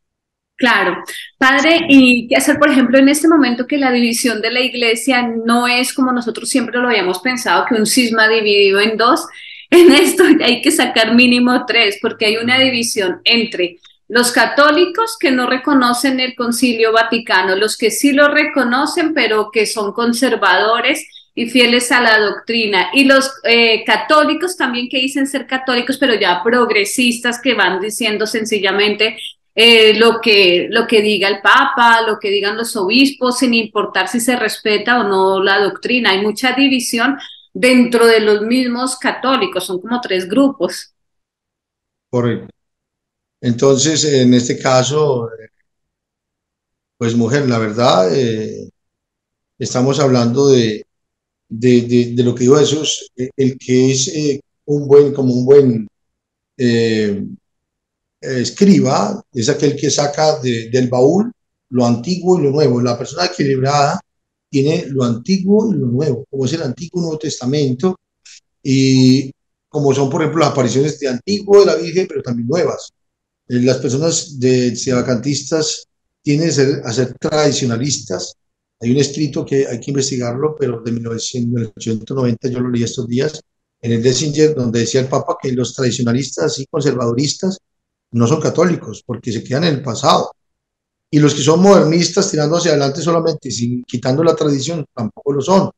claro. Padre, ¿y qué hacer, por ejemplo, en este momento que la división de la iglesia no es como nosotros siempre lo habíamos pensado, que un cisma dividido en dos? En esto ya hay que sacar mínimo tres, porque hay una división entre los católicos que no reconocen el Concilio Vaticano, los que sí lo reconocen, pero que son conservadores y fieles a la doctrina, y los católicos también que dicen ser católicos, pero ya progresistas que van diciendo sencillamente lo que diga el Papa, lo que digan los obispos, sin importar si se respeta o no la doctrina. Hay mucha división dentro de los mismos católicos, son como tres grupos. Correcto. Entonces, en este caso, pues mujer, la verdad, estamos hablando de lo que dijo Jesús, el que es un buen, como un buen eh, escriba, es aquel que saca del baúl lo antiguo y lo nuevo. La persona equilibrada tiene lo antiguo y lo nuevo, como es el Antiguo y Nuevo Testamento, y como son, por ejemplo, las apariciones de antiguo de la Virgen, pero también nuevas. Las personas de sedacantistas tienden a ser tradicionalistas. Hay un escrito que hay que investigarlo, pero de 1990, yo lo leí estos días, en el Dessinger, donde decía el Papa que los tradicionalistas y conservaduristas no son católicos, porque se quedan en el pasado. Y los que son modernistas tirando hacia adelante solamente, sin, quitando la tradición, tampoco lo son.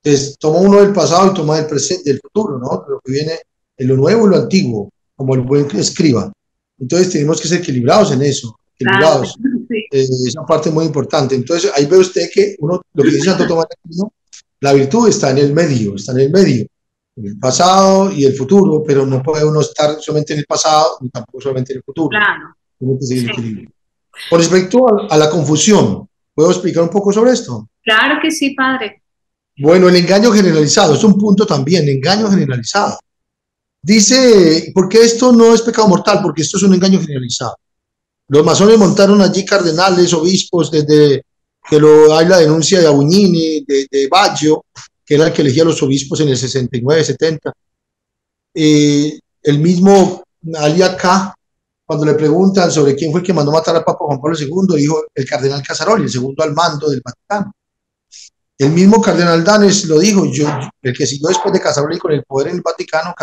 Entonces, toma uno del pasado y toma del presente, del futuro, ¿no? Lo que viene en lo nuevo y lo antiguo, como el buen escriba. Entonces, tenemos que ser equilibrados en eso, Claro, equilibrados. sí, Esa parte muy importante. Entonces, ahí ve usted que uno, lo que dice Santo Tomás de Aquino, la virtud está en el medio, está en el medio, en el pasado y el futuro, pero no puede uno estar solamente en el pasado ni tampoco solamente en el futuro. claro, Tiene que seguir el sí, equilibrio. Con respecto a la confusión, ¿puedo explicar un poco sobre esto? claro que sí, padre. Bueno, el engaño generalizado es un punto también, engaño generalizado. Dice, ¿por qué esto no es pecado mortal? Porque esto es un engaño generalizado. Los masones montaron allí cardenales, obispos, desde que hay la denuncia de Abuñini, de Baggio, que era el que elegía a los obispos en el 69, 70. El mismo Ali Acá, cuando le preguntan sobre quién fue el que mandó matar al Papa Juan Pablo II, dijo el cardenal Casaroli, el segundo al mando del Vaticano. El mismo cardenal Danes lo dijo, el que siguió después de Casaroli con el poder en el Vaticano,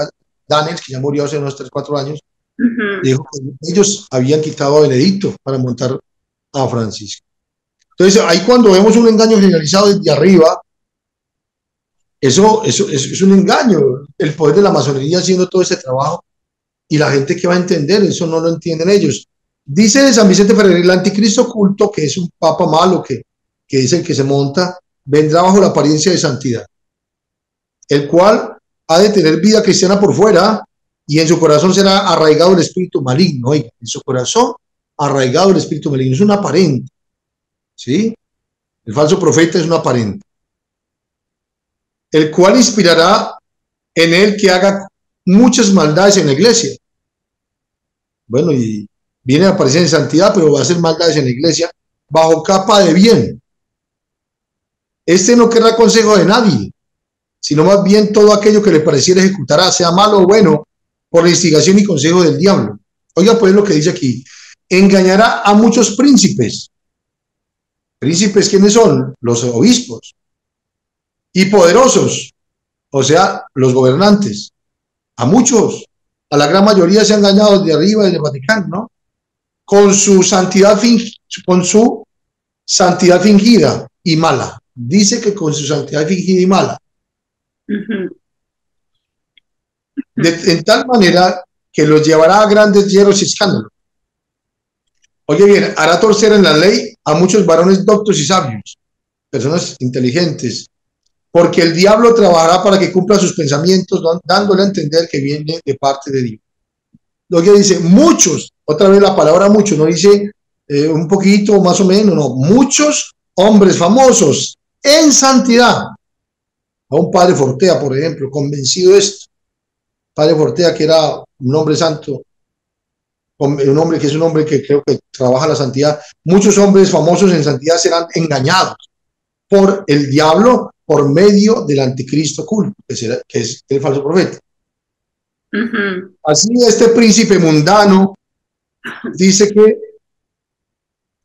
Danes, que ya murió hace unos 3, 4 años, Ujú. dijo que ellos habían quitado a Benedicto para montar a Francisco. Entonces, ahí cuando vemos un engaño generalizado desde arriba, eso es un engaño, el poder de la masonería haciendo todo ese trabajo, y la gente que va a entender, eso no lo entienden ellos. Dice San Vicente Ferrer, el anticristo oculto, que es un papa malo, que es el que se monta, vendrá bajo la apariencia de santidad, el cual ha de tener vida cristiana por fuera y en su corazón será arraigado el espíritu maligno. Oiga, en su corazón arraigado el espíritu maligno, es un aparente, ¿sí? El falso profeta es un aparente, el cual inspirará en él que haga muchas maldades en la iglesia. Bueno, y viene a aparecer en santidad, pero va a hacer maldades en la iglesia bajo capa de bien. Este no querrá consejo de nadie, sino más bien todo aquello que le pareciera ejecutará, sea malo o bueno, por la instigación y consejo del diablo. Oiga pues lo que dice aquí, engañará a muchos príncipes. ¿Príncipes quiénes son? Los obispos. Y poderosos, o sea, los gobernantes. A muchos, a la gran mayoría se han engañado desde arriba del Vaticano, ¿no? Con su santidad, con su santidad fingida y mala. Dice que con su santidad fingida y mala. Ujú. En tal manera que los llevará a grandes hieros y escándalos. Oye bien, hará torcer en la ley a muchos varones doctos y sabios, personas inteligentes, porque el diablo trabajará para que cumpla sus pensamientos, dándole a entender que viene de parte de Dios. Lo que dice muchos, otra vez la palabra muchos, no dice un poquito más o menos, no, muchos hombres famosos en santidad. A un padre Fortea, por ejemplo, convencido de esto. Padre Fortea, que era un hombre santo, un hombre que es un hombre que creo que trabaja la santidad. Muchos hombres famosos en santidad serán engañados por el diablo por medio del anticristo oculto, que es el falso profeta. Así este príncipe mundano dice que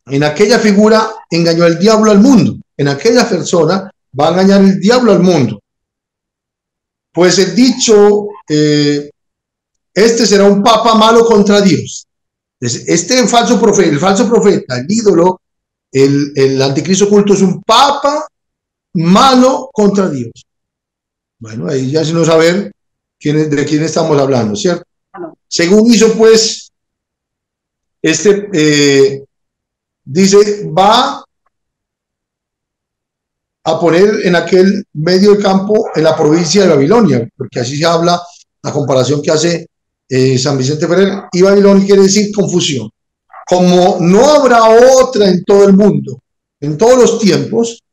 en aquella figura engañó el diablo al mundo. En aquella persona va a engañar el diablo al mundo. Pues el dicho, este será un papa malo contra Dios. Este falso profeta, el ídolo, el anticristo oculto es un papa malo contra Dios. Bueno, ahí ya se nos saber de quién estamos hablando, ¿cierto? Según hizo, pues, dice, va a poner en aquel medio del campo en la provincia de Babilonia, porque así se habla, la comparación que hace San Vicente Ferrer, y Babilonia quiere decir confusión. Como no habrá otra en todo el mundo, en todos los tiempos,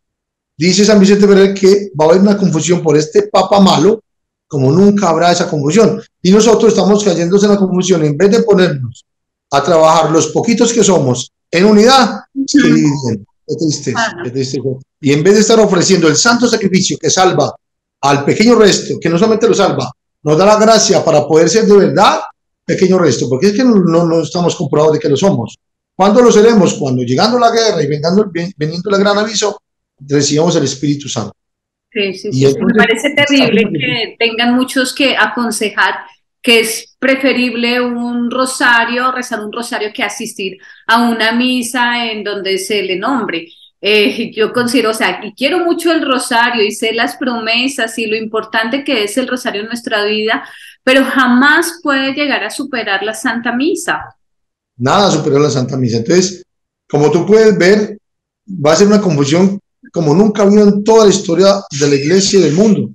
dice San Vicente Ferrer que va a haber una confusión por este papa malo, como nunca habrá esa confusión. Y nosotros estamos cayendo en la confusión, en vez de ponernos a trabajar los poquitos que somos en unidad, se dividen. Qué tristeza, qué tristeza. Y en vez de estar ofreciendo el santo sacrificio que salva al pequeño resto, que no solamente lo salva, nos da la gracia para poder ser de verdad pequeño resto, porque es que no estamos comprobados de que lo somos. ¿Cuándo lo seremos? Cuando llegando la guerra y veniendo el gran aviso, recibamos el Espíritu Santo. Sí, sí, sí. Entonces, me parece terrible que tengan muchos que aconsejar que es preferible un rosario, rezar un rosario, que asistir a una misa en donde se le nombre. Yo considero, o sea, y quiero mucho el rosario y sé las promesas y lo importante que es el rosario en nuestra vida, pero jamás puede llegar a superar la Santa Misa. Nada supera la Santa Misa. Entonces, como tú puedes ver, va a ser una confusión como nunca ha habido en toda la historia de la Iglesia y del mundo.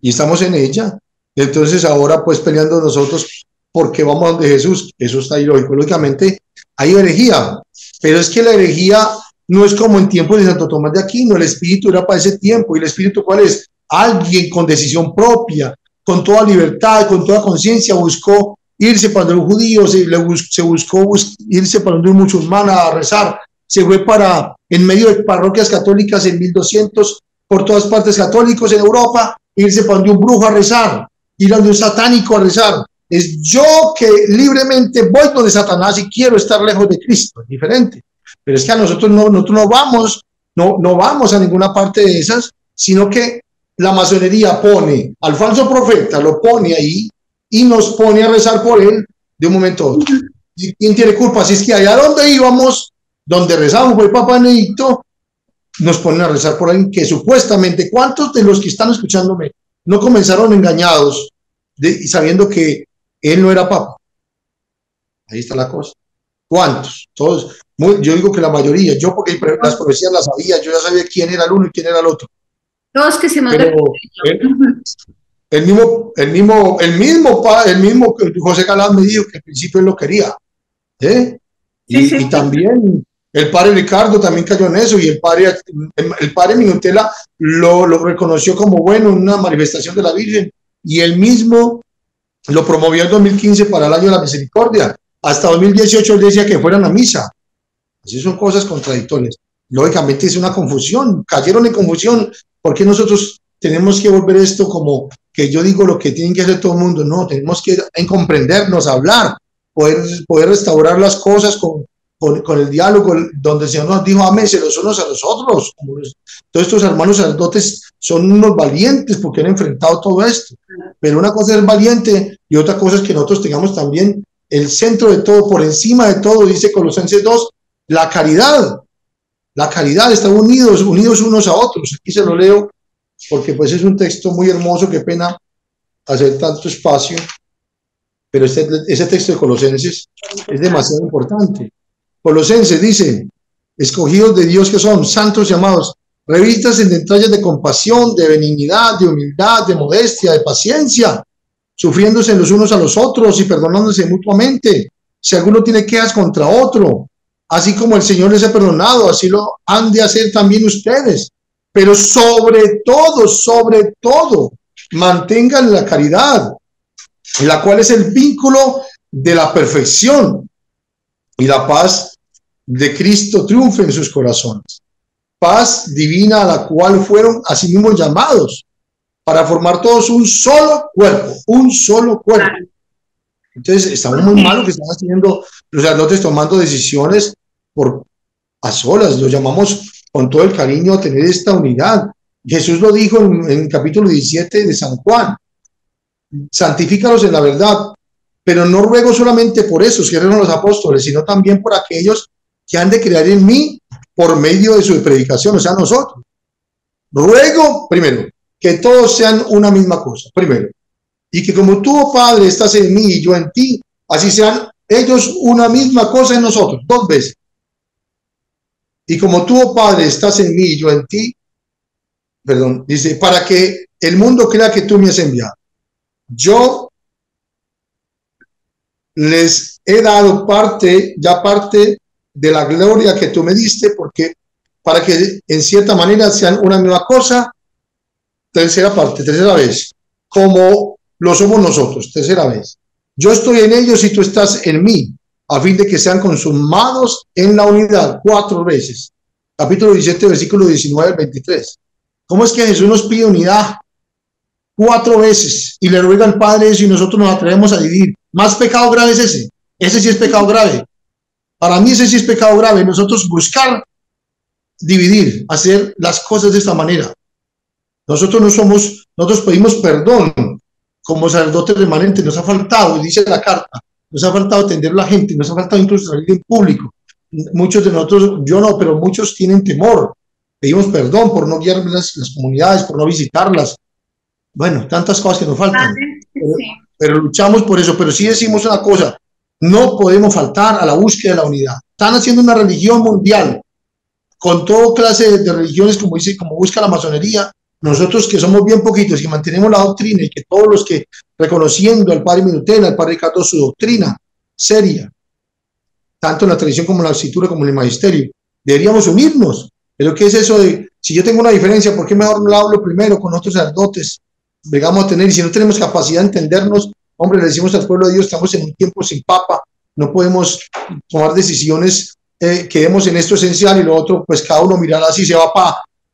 Y estamos en ella. Entonces, ahora pues peleando nosotros porque vamos a donde Jesús. Eso está ilógico. Lógicamente, hay herejía. Pero es que la herejía no es como en tiempos de Santo Tomás de Aquino. El Espíritu era para ese tiempo. ¿Y el Espíritu cuál es? Alguien con decisión propia, con toda libertad, con toda conciencia, buscó irse para donde un judío, se buscó irse para donde un musulmán a rezar, se fue para en medio de parroquias católicas en 1200, por todas partes católicos en Europa, irse para donde un brujo a rezar, ir a donde un satánico a rezar. Es yo que libremente voy donde Satanás y quiero estar lejos de Cristo, es diferente. Pero es que a nosotros no vamos a ninguna parte de esas, sino que la masonería pone al falso profeta, lo pone ahí y nos pone a rezar por él de un momento a otro. ¿Y quién tiene culpa? Si es que allá donde íbamos, donde rezamos por el Papa Benedicto, nos ponen a rezar por alguien que supuestamente, ¿cuántos de los que están escuchándome no comenzaron engañados sabiendo que él no era Papa? Ahí está la cosa. ¿Cuántos? Todos. Yo digo que la mayoría. Yo porque las profecías las sabía, yo ya sabía quién era el uno y quién era el otro. Todos que se nos el mismo José Galán me dijo que al principio él lo quería. Y también el padre Ricardo también cayó en eso, y el padre Minutela lo reconoció como bueno, una manifestación de la Virgen, y él mismo lo promovió en 2015 para el año de la misericordia. Hasta 2018 él decía que fueran a misa. Así son cosas contradictorias. Lógicamente es una confusión, cayeron en confusión. ¿Por qué nosotros tenemos que volver esto como que yo digo lo que tienen que hacer todo el mundo? No, tenemos que comprendernos, hablar, poder restaurar las cosas con el diálogo, donde el Señor nos dijo, ámense los unos a los otros. Todos estos hermanos sacerdotes son unos valientes porque han enfrentado todo esto. Pero una cosa es valiente y otra cosa es que nosotros tengamos también el centro de todo, por encima de todo, dice Colosenses 2, la caridad. La caridad, están unidos unos a otros. Aquí se lo leo porque pues es un texto muy hermoso, qué pena hacer tanto espacio, pero ese texto de Colosenses es demasiado importante. Colosenses dice, escogidos de Dios que son santos y amados, revistas en detalles de compasión, de benignidad, de humildad, de modestia, de paciencia, sufriéndose los unos a los otros y perdonándose mutuamente. Si alguno tiene quejas contra otro, así como el Señor les ha perdonado, así lo han de hacer también ustedes. Pero sobre todo, mantengan la caridad, la cual es el vínculo de la perfección, y la paz de Cristo triunfe en sus corazones. Paz divina a la cual fueron asimismo llamados para formar todos un solo cuerpo, un solo cuerpo. Entonces, estamos muy mal que están haciendo los sacerdotes tomando decisiones a solas. Lo llamamos con todo el cariño a tener esta unidad. Jesús lo dijo en el capítulo 17 de San Juan. Santifícalos en la verdad, pero no ruego solamente por esos que eran los apóstoles, sino también por aquellos que han de creer en mí por medio de su predicación, o sea, nosotros. Ruego, primero, que todos sean una misma cosa, primero, y que como tú, oh Padre, estás en mí y yo en ti, así sean ellos una misma cosa en nosotros, dos veces. Y como tú, oh Padre, estás en mí y yo en ti, perdón, dice, para que el mundo crea que tú me has enviado. Yo les he dado parte de la gloria que tú me diste, porque para que en cierta manera sean una misma cosa. Tercera vez, como lo somos nosotros, tercera vez. Yo estoy en ellos y tú estás en mí, a fin de que sean consumados en la unidad, 4 veces. Capítulo 17, versículo 19 al 23. ¿Cómo es que Jesús nos pide unidad? 4 veces, y le ruega al Padre eso, y nosotros nos atrevemos a dividir. Más pecado grave es ese. Ese sí es pecado grave. Para mí ese sí es pecado grave. Nosotros buscar dividir, hacer las cosas de esta manera. Nosotros pedimos perdón como sacerdotes remanentes. Nos ha faltado, dice la carta, nos ha faltado atender a la gente, nos ha faltado incluso salir en público. Muchos de nosotros, yo no, pero muchos tienen temor. Pedimos perdón por no guiar las comunidades, por no visitarlas. Bueno, tantas cosas que nos faltan. Pero luchamos por eso. Pero sí decimos una cosa, no podemos faltar a la búsqueda de la unidad. Están haciendo una religión mundial con toda clase de religiones, como busca la masonería. Nosotros que somos bien poquitos, que mantenemos la doctrina, y que todos los que, reconociendo al padre Minutela, al padre Ricardo, su doctrina seria, tanto en la tradición como en la escritura, como en el magisterio, deberíamos unirnos. Pero ¿qué es eso de, si yo tengo una diferencia, por qué mejor no la hablo primero con otros sacerdotes? Llegamos a tener, y si no tenemos capacidad de entendernos, hombre, le decimos al pueblo de Dios, estamos en un tiempo sin papa, no podemos tomar decisiones, quedemos en esto esencial, y lo otro, pues cada uno mirará si se va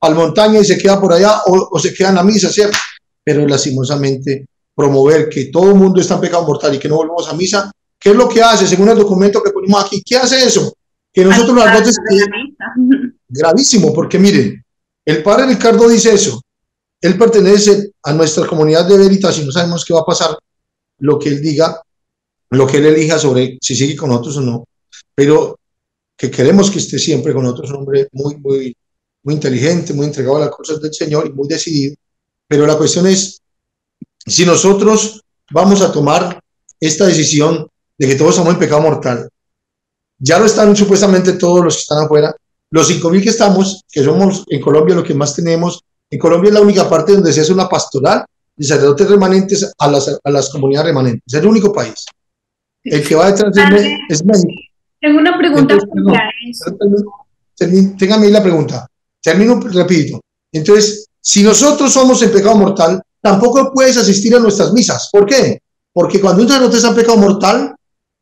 al montaña y se queda por allá, o se queda en la misa, ¿cierto? Pero lastimosamente promover que todo el mundo está en pecado mortal y que no volvemos a misa, ¿qué es lo que hace? Según el documento que ponemos aquí, ¿qué hace eso? Que nosotros los sacerdotes, gravísimo, porque miren, el padre Ricardo dice eso, él pertenece a nuestra comunidad de Veritas y no sabemos qué va a pasar, lo que él diga, lo que él elija sobre si sigue con nosotros o no, pero que queremos que esté siempre con nosotros, un hombre muy inteligente, muy entregado a las cosas del Señor y muy decidido. Pero la cuestión es, si nosotros vamos a tomar esta decisión de que todos estamos en pecado mortal, ya lo están supuestamente todos los que están afuera, los 5.000 que estamos, que somos en Colombia lo que más tenemos. En Colombia es la única parte donde se hace una pastoral de sacerdotes remanentes a las comunidades remanentes. Es el único país. El que va detrás es México. Tengo una pregunta. Téngame ahí la pregunta. Termino rapidito. Entonces, si nosotros somos en pecado mortal, tampoco puedes asistir a nuestras misas. ¿Por qué? Porque cuando un sacerdote está en pecado mortal,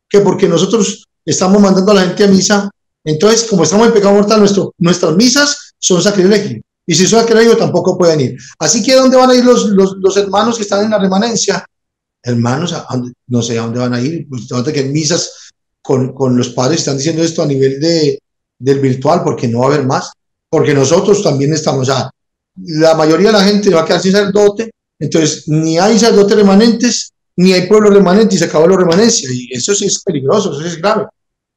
que porque nosotros estamos mandando a la gente a misa, entonces, como estamos en pecado mortal, nuestras misas son sacrilegio. Y si son sacrilegio, tampoco pueden ir. Así que, ¿a dónde van a ir los hermanos que están en la remanencia? Hermanos, no sé a dónde van a ir. Pues, que en misas con los padres están diciendo esto a nivel del virtual, porque no va a haber más. Porque nosotros también estamos, la mayoría de la gente va a quedar sin sacerdote, entonces ni hay sacerdotes remanentes, ni hay pueblo remanente, y se acabó la remanencia, y eso sí es peligroso, eso sí es grave.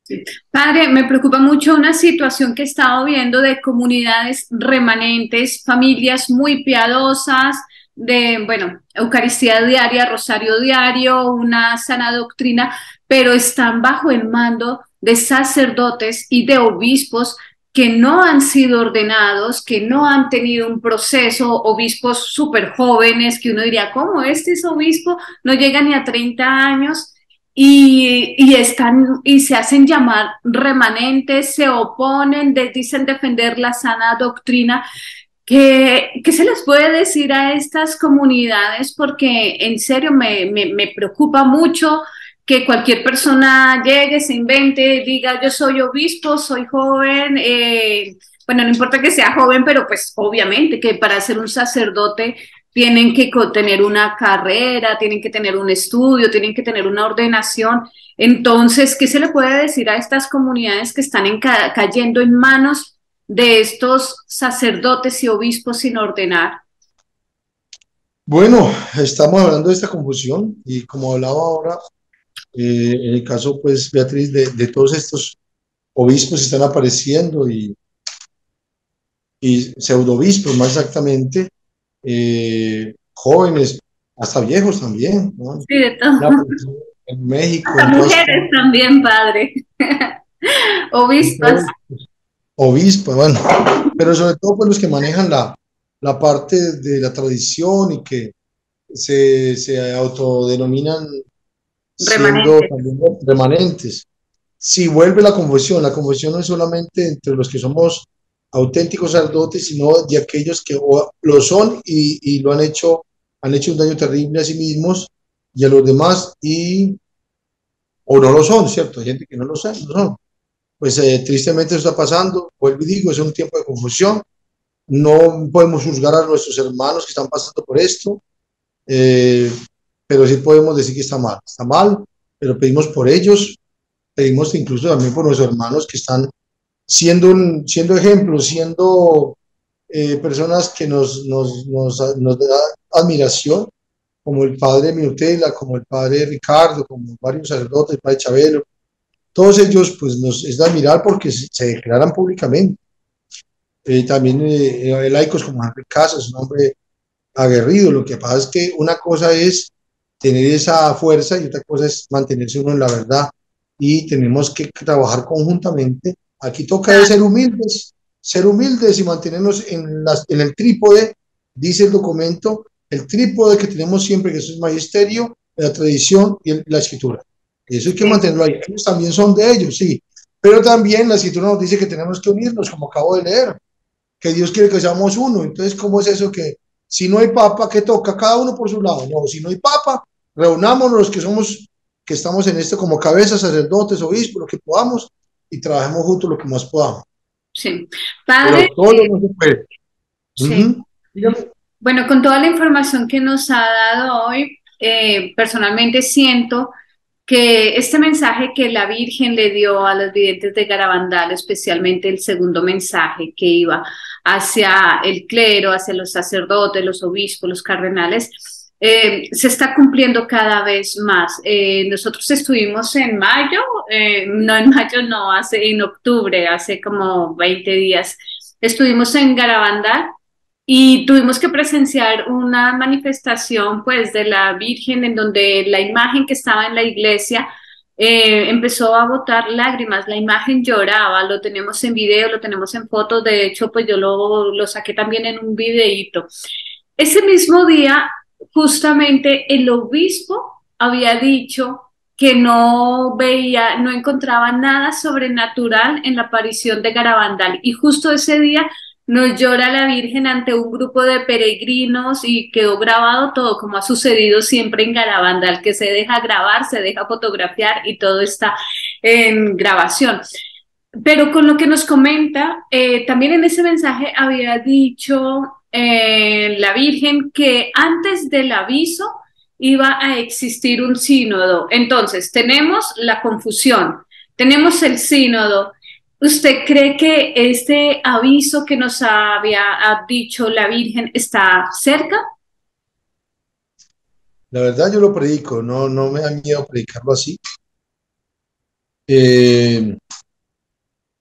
Sí. Padre, me preocupa mucho una situación que he estado viendo de comunidades remanentes, familias muy piadosas, de, Eucaristía diaria, rosario diario, una sana doctrina, pero están bajo el mando de sacerdotes y de obispos que no han sido ordenados, que no han tenido un proceso, obispos súper jóvenes, que uno diría, ¿cómo este es obispo? No llega ni a 30 años y se hacen llamar remanentes, se oponen, dicen defender la sana doctrina. ¿Qué se les puede decir a estas comunidades? Porque en serio me preocupa mucho que cualquier persona llegue, se invente, diga yo soy obispo, soy joven, bueno, no importa que sea joven, pero pues obviamente que para ser un sacerdote tienen que tener una carrera, tienen que tener un estudio, tienen que tener una ordenación. Entonces, ¿qué se le puede decir a estas comunidades que están cayendo en manos de estos sacerdotes y obispos sin ordenar? Bueno, estamos hablando de esta confusión y como hablaba ahora, en el caso, pues, Beatriz, de todos estos obispos que están apareciendo y pseudobispos, más exactamente, jóvenes, hasta viejos también, ¿no? Sí, de todo. En México, Hasta en todas mujeres también, padre. Obispas. obispas, bueno, pero sobre todo pues los que manejan la parte de la tradición y que se autodenominan siendo Remanentes. también remanentes. Si vuelve la confusión no es solamente entre los que somos auténticos sacerdotes, sino de aquellos que lo son y han hecho un daño terrible a sí mismos y a los demás, o no lo son, ¿cierto? Hay gente que no lo sabe, no son. Pues tristemente eso está pasando, vuelvo y digo, es un tiempo de confusión, no podemos juzgar a nuestros hermanos que están pasando por esto, eh, pero sí podemos decir que está mal, pero pedimos por ellos, pedimos incluso también por nuestros hermanos que están siendo ejemplos, siendo personas que nos da admiración, como el padre Minutela, como el padre Ricardo, como varios sacerdotes, el padre Chabelo, todos ellos pues nos es de admirar porque se declaran públicamente. También laicos como Henry Casas, un hombre aguerrido. Lo que pasa es que una cosa es tener esa fuerza y otra cosa es mantenerse uno en la verdad y tenemos que trabajar conjuntamente. Aquí toca de ser humildes y mantenernos en el trípode, dice el documento, el trípode que tenemos siempre, que es el magisterio, la tradición y la escritura. Eso hay que Sí, mantenerlo ahí. Ellos también son de ellos, sí. Pero también la escritura nos dice que tenemos que unirnos, como acabo de leer, que Dios quiere que seamos uno. Entonces, ¿cómo es eso que si no hay papa, ¿qué toca? Cada uno por su lado. No, si no hay papa, reunámonos los que somos, que estamos en esto como cabezas, sacerdotes, obispos, lo que podamos, y trabajemos juntos lo que más podamos. sí. Padre, Pero todo no se puede. sí. Dígame. Bueno, con toda la información que nos ha dado hoy, personalmente siento que este mensaje que la Virgen le dio a los videntes de Garabandal, especialmente el segundo mensaje que iba hacia el clero, hacia los sacerdotes, los obispos, los cardenales, se está cumpliendo cada vez más. Nosotros estuvimos en mayo, no en mayo, no, en octubre, hace como 20 días, estuvimos en Garabandal y tuvimos que presenciar una manifestación pues de la Virgen en donde la imagen que estaba en la iglesia empezó a botar lágrimas, la imagen lloraba, lo tenemos en video, lo tenemos en fotos, de hecho pues yo lo saqué también en un videíto. Ese mismo día justamente el obispo había dicho que no veía, no encontraba nada sobrenatural en la aparición de Garabandal y justo ese día nos llora la Virgen ante un grupo de peregrinos y quedó grabado todo como ha sucedido siempre en Garabandal, que se deja grabar, se deja fotografiar y todo está en grabación. Pero con lo que nos comenta, también en ese mensaje había dicho la Virgen que antes del aviso iba a existir un sínodo. Entonces, tenemos la confusión, tenemos el sínodo. ¿Usted cree que este aviso que nos había dicho la Virgen está cerca? La verdad yo lo predico, no me da miedo predicarlo así. Eh,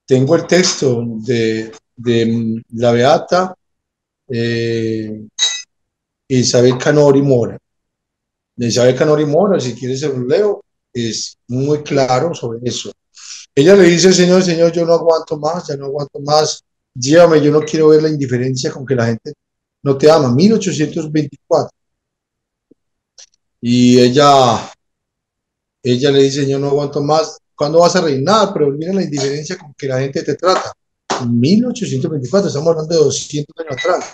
Tengo el texto de la Beata eh, Isabel Canori Mora. De Isabel Canori Mora, si quieres se lo leo, es muy claro sobre eso. Ella le dice, Señor, Señor, yo no aguanto más, ya no aguanto más, llévame, yo no quiero ver la indiferencia con que la gente no te ama. 1824. Y ella le dice, yo no aguanto más, ¿cuándo vas a reinar? Pero mira la indiferencia con que la gente te trata. 1824, estamos hablando de 200 años atrás.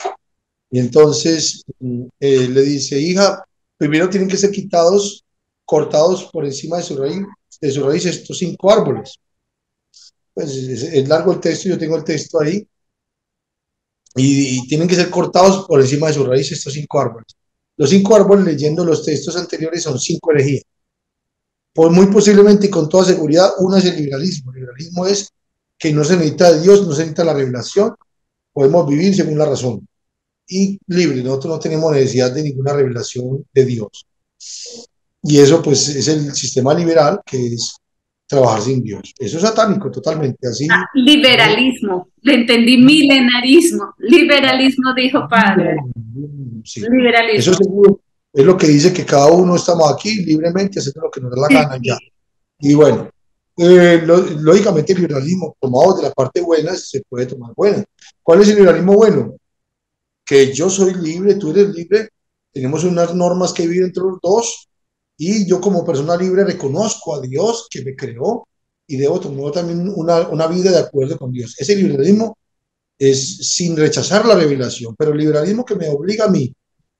Y entonces le dice, hija, primero tienen que ser quitados, cortados por encima de su raíz estos 5 árboles. Pues es largo el texto, yo tengo el texto ahí, y tienen que ser cortados por encima de su raíz estos 5 árboles. Los 5 árboles, leyendo los textos anteriores, son 5 herejías. Pues muy posiblemente y con toda seguridad, una es el liberalismo. El liberalismo es que no se necesita de Dios, no se necesita la revelación, podemos vivir según la razón y libre. Nosotros no tenemos necesidad de ninguna revelación de Dios. Y eso pues es el sistema liberal, que es trabajar sin Dios. Eso es satánico totalmente, así. Liberalismo, le entendí milenarismo, liberalismo dijo padre, Sí, eso liberalismo. seguro es lo que dice que cada uno estamos aquí libremente haciendo lo que nos da la Sí, gana ya. sí. Y bueno, lógicamente el liberalismo tomado de la parte buena se puede tomar buena. ¿Cuál es el liberalismo bueno? Que yo soy libre, tú eres libre, tenemos unas normas que vivir entre los dos y yo como persona libre reconozco a Dios que me creó y debo tomar también una vida de acuerdo con Dios. Ese liberalismo es sin rechazar la revelación, pero el liberalismo que me obliga a mí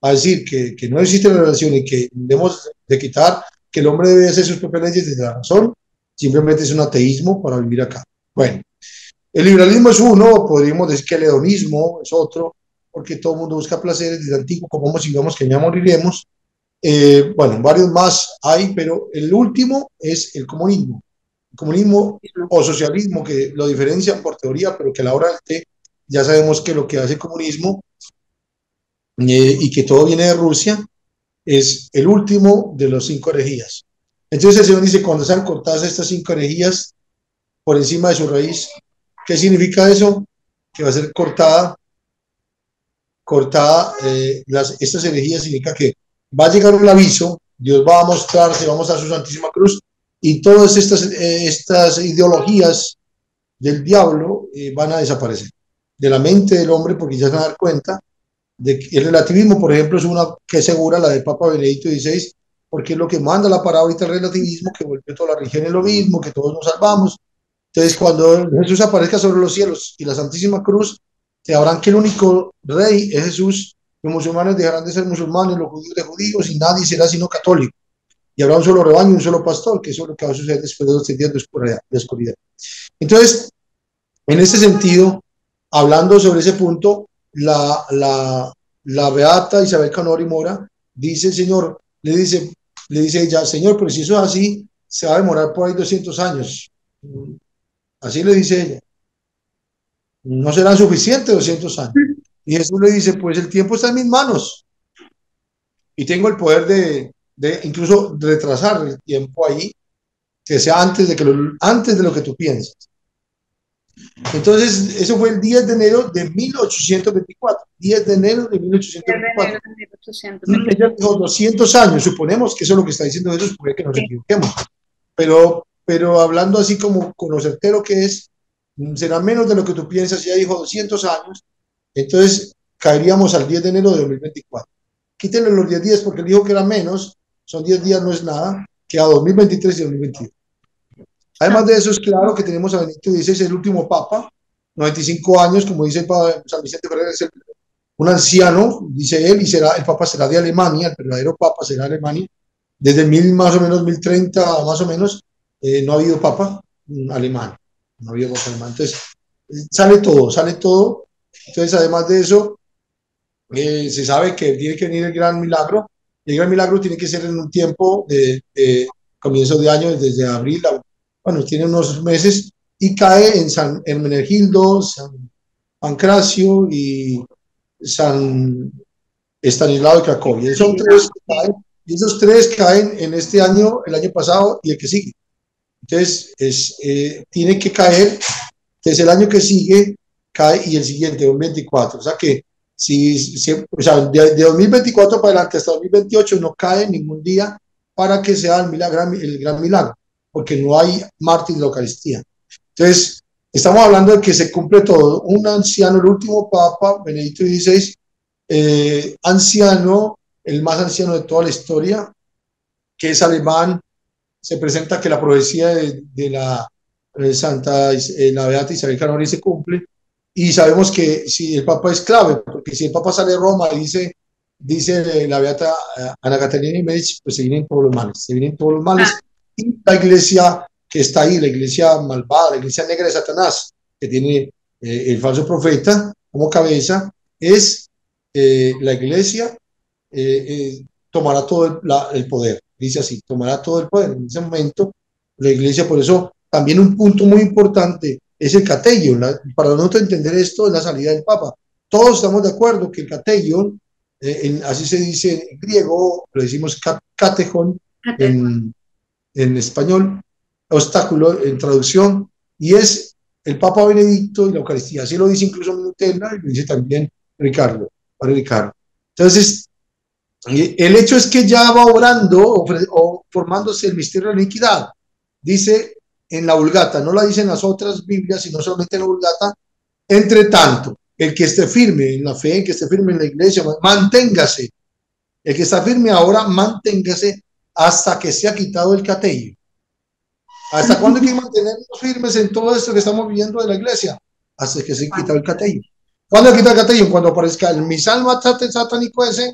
a decir que no existe la revelación y que debemos de quitar, que el hombre debe hacer sus propias leyes desde la razón, simplemente es un ateísmo para vivir acá. Bueno, el liberalismo es uno, podríamos decir que el hedonismo es otro, porque todo el mundo busca placeres desde antiguo, como si vamos que ya moriremos. Bueno, varios más hay, pero el último es el comunismo. El comunismo o socialismo, que lo diferencian por teoría, pero que a la hora del té ya sabemos que lo que hace el comunismo y que todo viene de Rusia es el último de los 5 herejías. Entonces el Señor dice, cuando sean cortadas estas 5 herejías por encima de su raíz, ¿qué significa eso? Que va a ser cortada, estas herejías significa que va a llegar un aviso, Dios va a mostrarse, va a mostrar su Santísima Cruz, y todas estas ideologías del diablo van a desaparecer de la mente del hombre, porque ya se van a dar cuenta de que el relativismo, por ejemplo, es una que es segura, la del Papa Benedicto XVI, porque es lo que manda la palabra ahorita el relativismo, que vuelve toda la religión en lo mismo, que todos nos salvamos. Entonces, cuando Jesús aparezca sobre los cielos y la Santísima Cruz, sabrán que el único rey es Jesús. Los musulmanes dejarán de ser musulmanes, los judíos de judíos, y nadie será sino católico. Y habrá un solo rebaño y un solo pastor, que eso es lo que va a suceder después de los 3 días de oscuridad. Entonces, en ese sentido, hablando sobre ese punto, la beata Isabel Canori Mora dice, el Señor, le dice ella, Señor, pero si eso es así, se va a demorar por ahí 200 años. Así le dice ella. No serán suficientes 200 años. Y Jesús le dice, pues el tiempo está en mis manos y tengo el poder de incluso retrasar el tiempo ahí, que sea antes de lo que tú piensas. Entonces, eso fue el 10 de enero de 1824. 10 de enero de 1824. Ella dijo 200 años, suponemos que eso es lo que está diciendo Jesús, puede que nos equivoquemos. Pero hablando así como con lo certero que es, será menos de lo que tú piensas. Ya dijo 200 años, entonces caeríamos al 10 de enero de 2024. Quítenle los 10 días porque él dijo que era menos, son 10 días, no es nada, que a 2023 y 2022. Además de eso, es claro que tenemos a Benedicto XVI, el último papa, 95 años, como dice San Vicente Ferrer, es un anciano, dice él, y el papa será de Alemania, el verdadero papa será de Alemania. Desde más o menos 1030, más o menos, no ha habido papa alemán, no ha habido papa alemán. Entonces, sale todo. Entonces, además de eso, se sabe que tiene que venir el gran milagro. El gran milagro tiene que ser en un tiempo de comienzo de año, desde abril, bueno, tiene unos meses, y cae en San Hermenegildo, San Pancracio y San Estanislao de Cracovia. Son 3 que caen, y esos 3 caen en este año, el año pasado y el que sigue. Entonces, tiene que caer, entonces el año que sigue cae y el siguiente, 2024. O sea que o sea, de 2024 para adelante hasta 2028 no cae ningún día para que sea el gran milagro, porque no hay mártir de la Eucaristía. Entonces, estamos hablando de que se cumple todo. Un anciano, el último papa, Benedicto XVI, anciano, el más anciano de toda la historia, que es alemán, se presenta que la profecía de la Santa, la Beata Isabel Canori se cumple, y sabemos que si el Papa es clave, porque si el Papa sale de Roma y dice la Beata Ana Catalina y Medici, pues se vienen todos los males, se vienen todos los Ah, males, y la iglesia que está ahí, la iglesia malvada, la iglesia negra de Satanás, que tiene el falso profeta como cabeza, es la iglesia tomará todo el poder, dice así, tomará todo el poder. En ese momento, la iglesia, por eso, también un punto muy importante es el cateion. Para nosotros entender esto es la salida del Papa. Todos estamos de acuerdo que el cateion, así se dice en griego, lo decimos catejon en español, obstáculo en traducción, y es el Papa Benedicto y la Eucaristía. Así lo dice incluso Nutella y lo dice también Ricardo, padre Ricardo. Entonces, el hecho es que ya va obrando o formándose el misterio de la iniquidad. Dice en la Vulgata, no la dice en las otras Biblias, sino solamente en la Vulgata. Entre tanto, el que esté firme en la fe, el que esté firme en la iglesia, manténgase. El que está firme ahora, manténgase hasta que sea quitado el catello. ¿Hasta cuándo hay que mantenernos firmes en todo esto que estamos viviendo de la iglesia? Hasta que se quita el catello. ¿Cuándo quita el catello? Cuando aparezca el misal satánico ese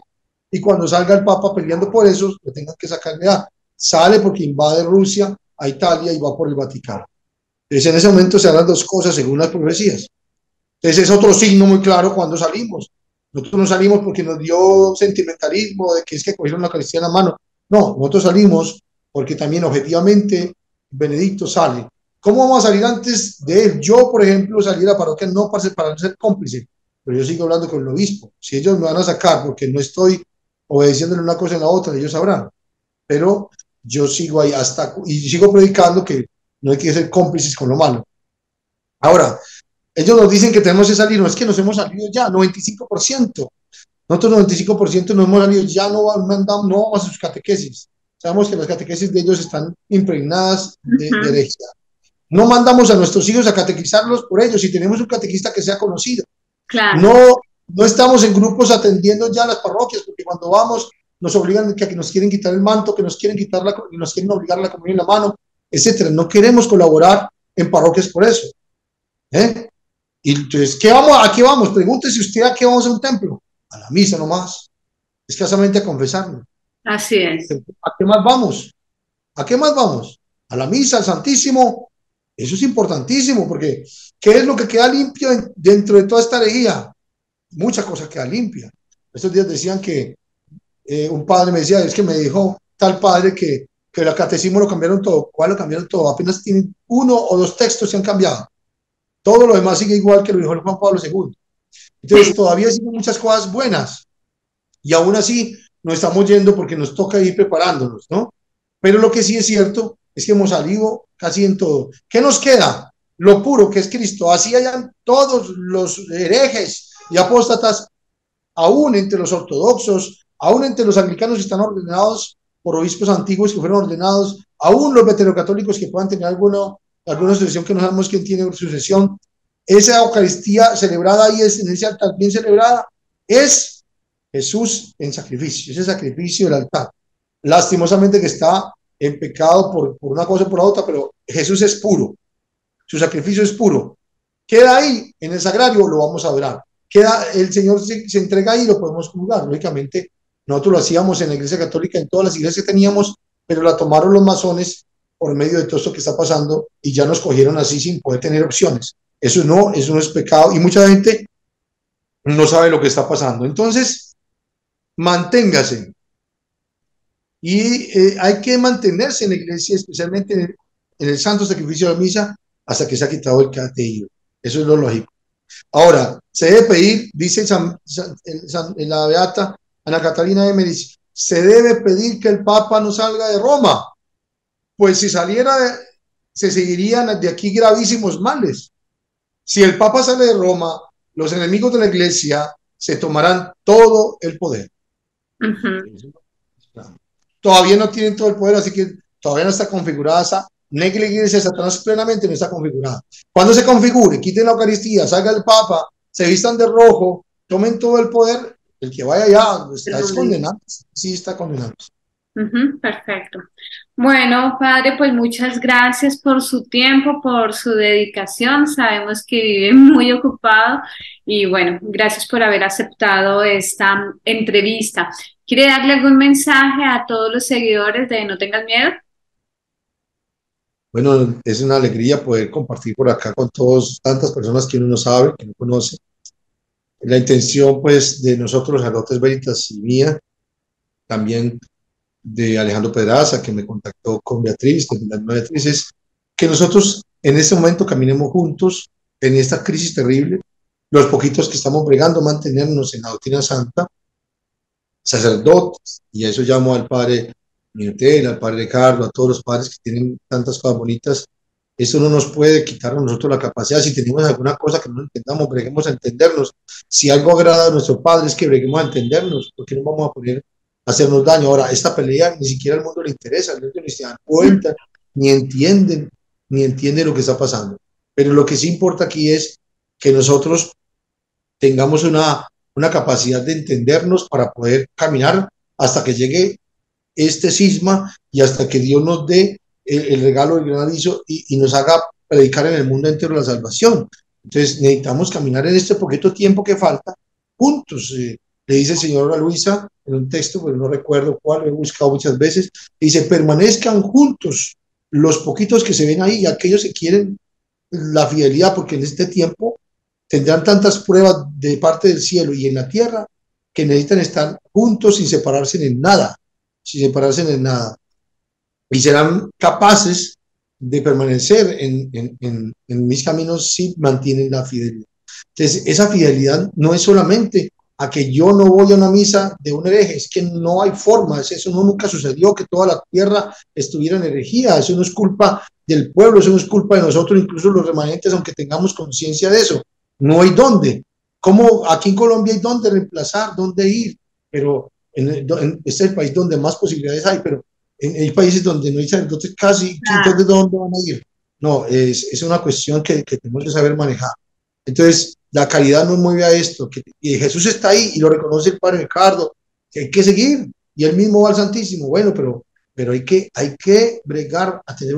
y cuando salga el Papa peleando por eso, le tengan que sacarle a. Sale porque invade Rusia a Italia y va por el Vaticano. Entonces en ese momento se harán dos cosas según las profecías. Entonces es otro signo muy claro cuando salimos. Nosotros no salimos porque nos dio sentimentalismo de que es que cogieron la Eucaristía en la mano. No, nosotros salimos porque también objetivamente Benedicto sale. ¿Cómo vamos a salir antes de él? Yo, por ejemplo, salí a la parroquia no para no ser cómplice, pero yo sigo hablando con el obispo. Si ellos me van a sacar porque no estoy obedeciéndole una cosa en la otra, ellos sabrán. Pero yo sigo ahí hasta y sigo predicando que no hay que ser cómplices con lo malo. Ahora, ellos nos dicen que tenemos que salir, no es que nos hemos salido ya, 95%. Nosotros 95% nos hemos salido, ya no vamos a sus catequesis. Sabemos que las catequesis de ellos están impregnadas de herejía. No mandamos a nuestros hijos a catequizarlos por ellos, si tenemos un catequista que sea conocido. claro. No estamos en grupos atendiendo ya las parroquias, porque cuando vamos nos obligan que nos quieren quitar el manto, que nos quieren nos quieren obligar a la comunión en la mano, etcétera. No queremos colaborar en parroquias por eso. Y entonces, ¿a qué vamos? Pregúntese usted a qué vamos a un templo. A la misa nomás. Escasamente a confesarnos. Así es. ¿A qué más vamos? ¿A qué más vamos? A la misa, al Santísimo. Eso es importantísimo, porque ¿qué es lo que queda limpio dentro de toda esta herejía? Muchas cosas quedan limpias. Estos días decían que un padre me decía, es que me dijo tal padre que el catecismo lo cambiaron todo. ¿Cuál lo cambiaron todo? Apenas tienen uno o dos textos se han cambiado. Todo lo demás sigue igual que lo dijo el Juan Pablo II. Entonces, todavía siguen muchas cosas buenas. Y aún así, nos estamos yendo porque nos toca ir preparándonos, ¿no? Pero lo que sí es cierto es que hemos salido casi en todo. ¿Qué nos queda? Lo puro que es Cristo. Así hayan todos los herejes y apóstatas, aún entre los ortodoxos, aún entre los anglicanos que están ordenados por obispos antiguos que fueron ordenados, aún los veterocatólicos que puedan tener alguna sucesión que no sabemos quién tiene sucesión. Esa Eucaristía celebrada y es en ese altar bien celebrada es Jesús en sacrificio, ese sacrificio del altar. Lastimosamente que está en pecado por una cosa o por la otra, pero Jesús es puro, su sacrificio es puro. Queda ahí en el sagrario, lo vamos a adorar. El Señor se entrega ahí y lo podemos juzgar. Lógicamente, nosotros lo hacíamos en la Iglesia Católica, en todas las iglesias que teníamos, pero la tomaron los masones por medio de todo esto que está pasando y ya nos cogieron así sin poder tener opciones. Eso no es pecado y mucha gente no sabe lo que está pasando. Entonces, manténgase. Y hay que mantenerse en la iglesia, especialmente en el santo sacrificio de la misa, hasta que se ha quitado el cateío. Eso es lo lógico. Ahora, se debe pedir, dice en la Beata Ana Catalina de Medici, se debe pedir que el Papa no salga de Roma, pues si saliera, se seguirían de aquí gravísimos males. Si el Papa sale de Roma, los enemigos de la iglesia se tomarán todo el poder. Todavía no tienen todo el poder, así que todavía no está configurada Negue la iglesia de Satanás plenamente, no está configurada. Cuando se configure, quiten la Eucaristía, salga el Papa, se vistan de rojo, tomen todo el poder, el que vaya allá está condenado, sí está condenado. Perfecto. Bueno, padre, pues muchas gracias por su tiempo, por su dedicación. Sabemos que vive muy ocupado y bueno, gracias por haber aceptado esta entrevista. ¿Quiere darle algún mensaje a todos los seguidores de No Tengas Miedo? Bueno, es una alegría poder compartir por acá con todos, tantas personas que uno no sabe, que no conoce. La intención, pues, de nosotros, Sacerdotes Veritas y mía, también de Alejandro Pedraza, que me contactó con Beatriz, de la Beatriz, es que nosotros en este momento caminemos juntos en esta crisis terrible, los poquitos que estamos bregando, mantenernos en la doctrina santa, sacerdotes, y a eso llamo al padre Minutel, al padre Ricardo, a todos los padres que tienen tantas cosas bonitas. Eso no nos puede quitar a nosotros la capacidad. Si tenemos alguna cosa que no entendamos, breguemos a entendernos. Si algo agrada a nuestro Padre es que breguemos a entendernos, porque no vamos a poner a hacernos daño. Ahora, esta pelea ni siquiera al mundo le interesa, al mundo ni se dan cuenta, ni entienden lo que está pasando. Pero lo que sí importa aquí es que nosotros tengamos una capacidad de entendernos para poder caminar hasta que llegue este cisma y hasta que Dios nos dé el regalo del gran aviso y nos haga predicar en el mundo entero la salvación. Entonces necesitamos caminar en este poquito tiempo que falta juntos. Le dice el Señor a Luisa en un texto, pero no recuerdo cuál, lo he buscado muchas veces, dice, permanezcan juntos los poquitos que se ven ahí y aquellos que quieren la fidelidad, porque en este tiempo tendrán tantas pruebas de parte del cielo y en la tierra que necesitan estar juntos sin separarse en nada, y serán capaces de permanecer en mis caminos si mantienen la fidelidad. Entonces, esa fidelidad no es solamente a que yo no voy a una misa de un hereje, es que no hay formas, eso no nunca sucedió, que toda la tierra estuviera en herejía, eso no es culpa del pueblo, eso no es culpa de nosotros, incluso los remanentes, aunque tengamos conciencia de eso, no hay dónde. Como aquí en Colombia hay dónde reemplazar, dónde ir, pero este es el país donde más posibilidades hay, pero hay países donde no hay sacerdotes casi, entonces ¿de dónde van a ir? No, es una cuestión que tenemos que saber manejar. Entonces, la caridad nos mueve a esto, que Jesús está ahí y lo reconoce el Padre Ricardo, que hay que seguir, y él mismo va al Santísimo. Bueno, pero hay que bregar a tener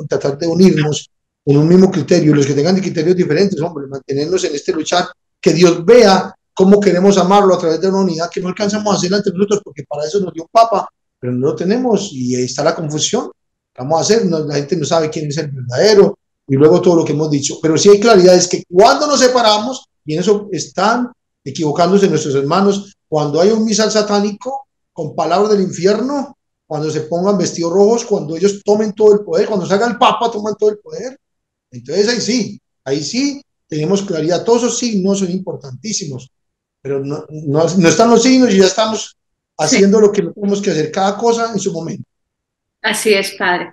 tratar de unirnos en un mismo criterio, los que tengan criterios diferentes, hombre, mantenernos en este luchar, que Dios vea cómo queremos amarlo a través de una unidad que no alcanzamos a hacer entre nosotros, porque para eso nos dio un Papa, pero no lo tenemos y ahí está la confusión. ¿Qué vamos a hacer? La gente no sabe quién es el verdadero y luego todo lo que hemos dicho. Pero sí hay claridad, es que cuando nos separamos, y en eso están equivocándose nuestros hermanos, cuando hay un misal satánico con palabras del infierno, cuando se pongan vestidos rojos, cuando ellos tomen todo el poder, cuando salga el Papa, toman todo el poder. Entonces ahí sí tenemos claridad. Todos esos signos son importantísimos, pero no están los signos y ya estamos haciendo lo que tenemos que hacer, cada cosa en su momento. Así es, padre.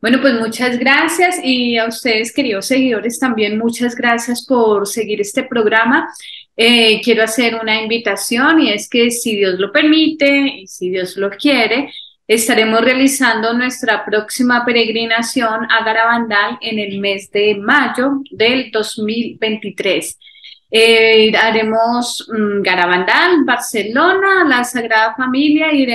Bueno, pues muchas gracias y a ustedes, queridos seguidores, también muchas gracias por seguir este programa. Quiero hacer una invitación y es que si Dios lo permite y si Dios lo quiere, estaremos realizando nuestra próxima peregrinación a Garabandal en el mes de mayo del 2023. Haremos Garabandal, Barcelona, la Sagrada Familia y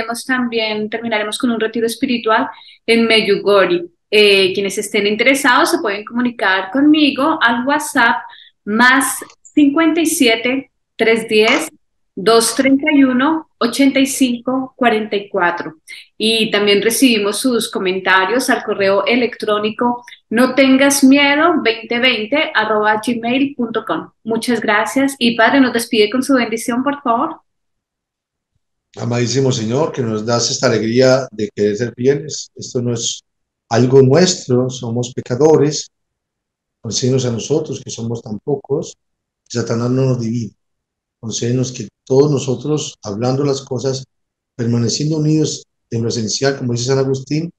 terminaremos con un retiro espiritual en Medjugorje. Quienes estén interesados se pueden comunicar conmigo al WhatsApp más 57 310 231 85 44 y también recibimos sus comentarios al correo electrónico notengasmiedo2020@gmail.com. Muchas gracias y padre, nos despide con su bendición, por favor. Amadísimo Señor, que nos das esta alegría de querer ser fieles. Esto no es algo nuestro, somos pecadores. Concédenos a nosotros, que somos tan pocos, que Satanás no nos divide. Concédenos que todos nosotros, hablando las cosas, permaneciendo unidos en lo esencial, como dice San Agustín,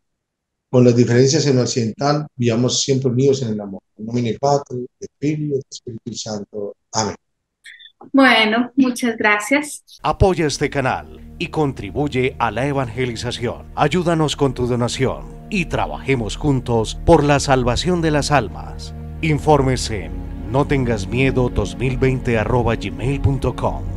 con las diferencias en lo accidental, vivamos siempre unidos en el amor. En nomine Patri, et Filii, et Spiritus Santo. Amén. Bueno, muchas gracias. Apoya este canal y contribuye a la evangelización. Ayúdanos con tu donación. y trabajemos juntos por la salvación de las almas. Informes en notengasmiedo2020@gmail.com.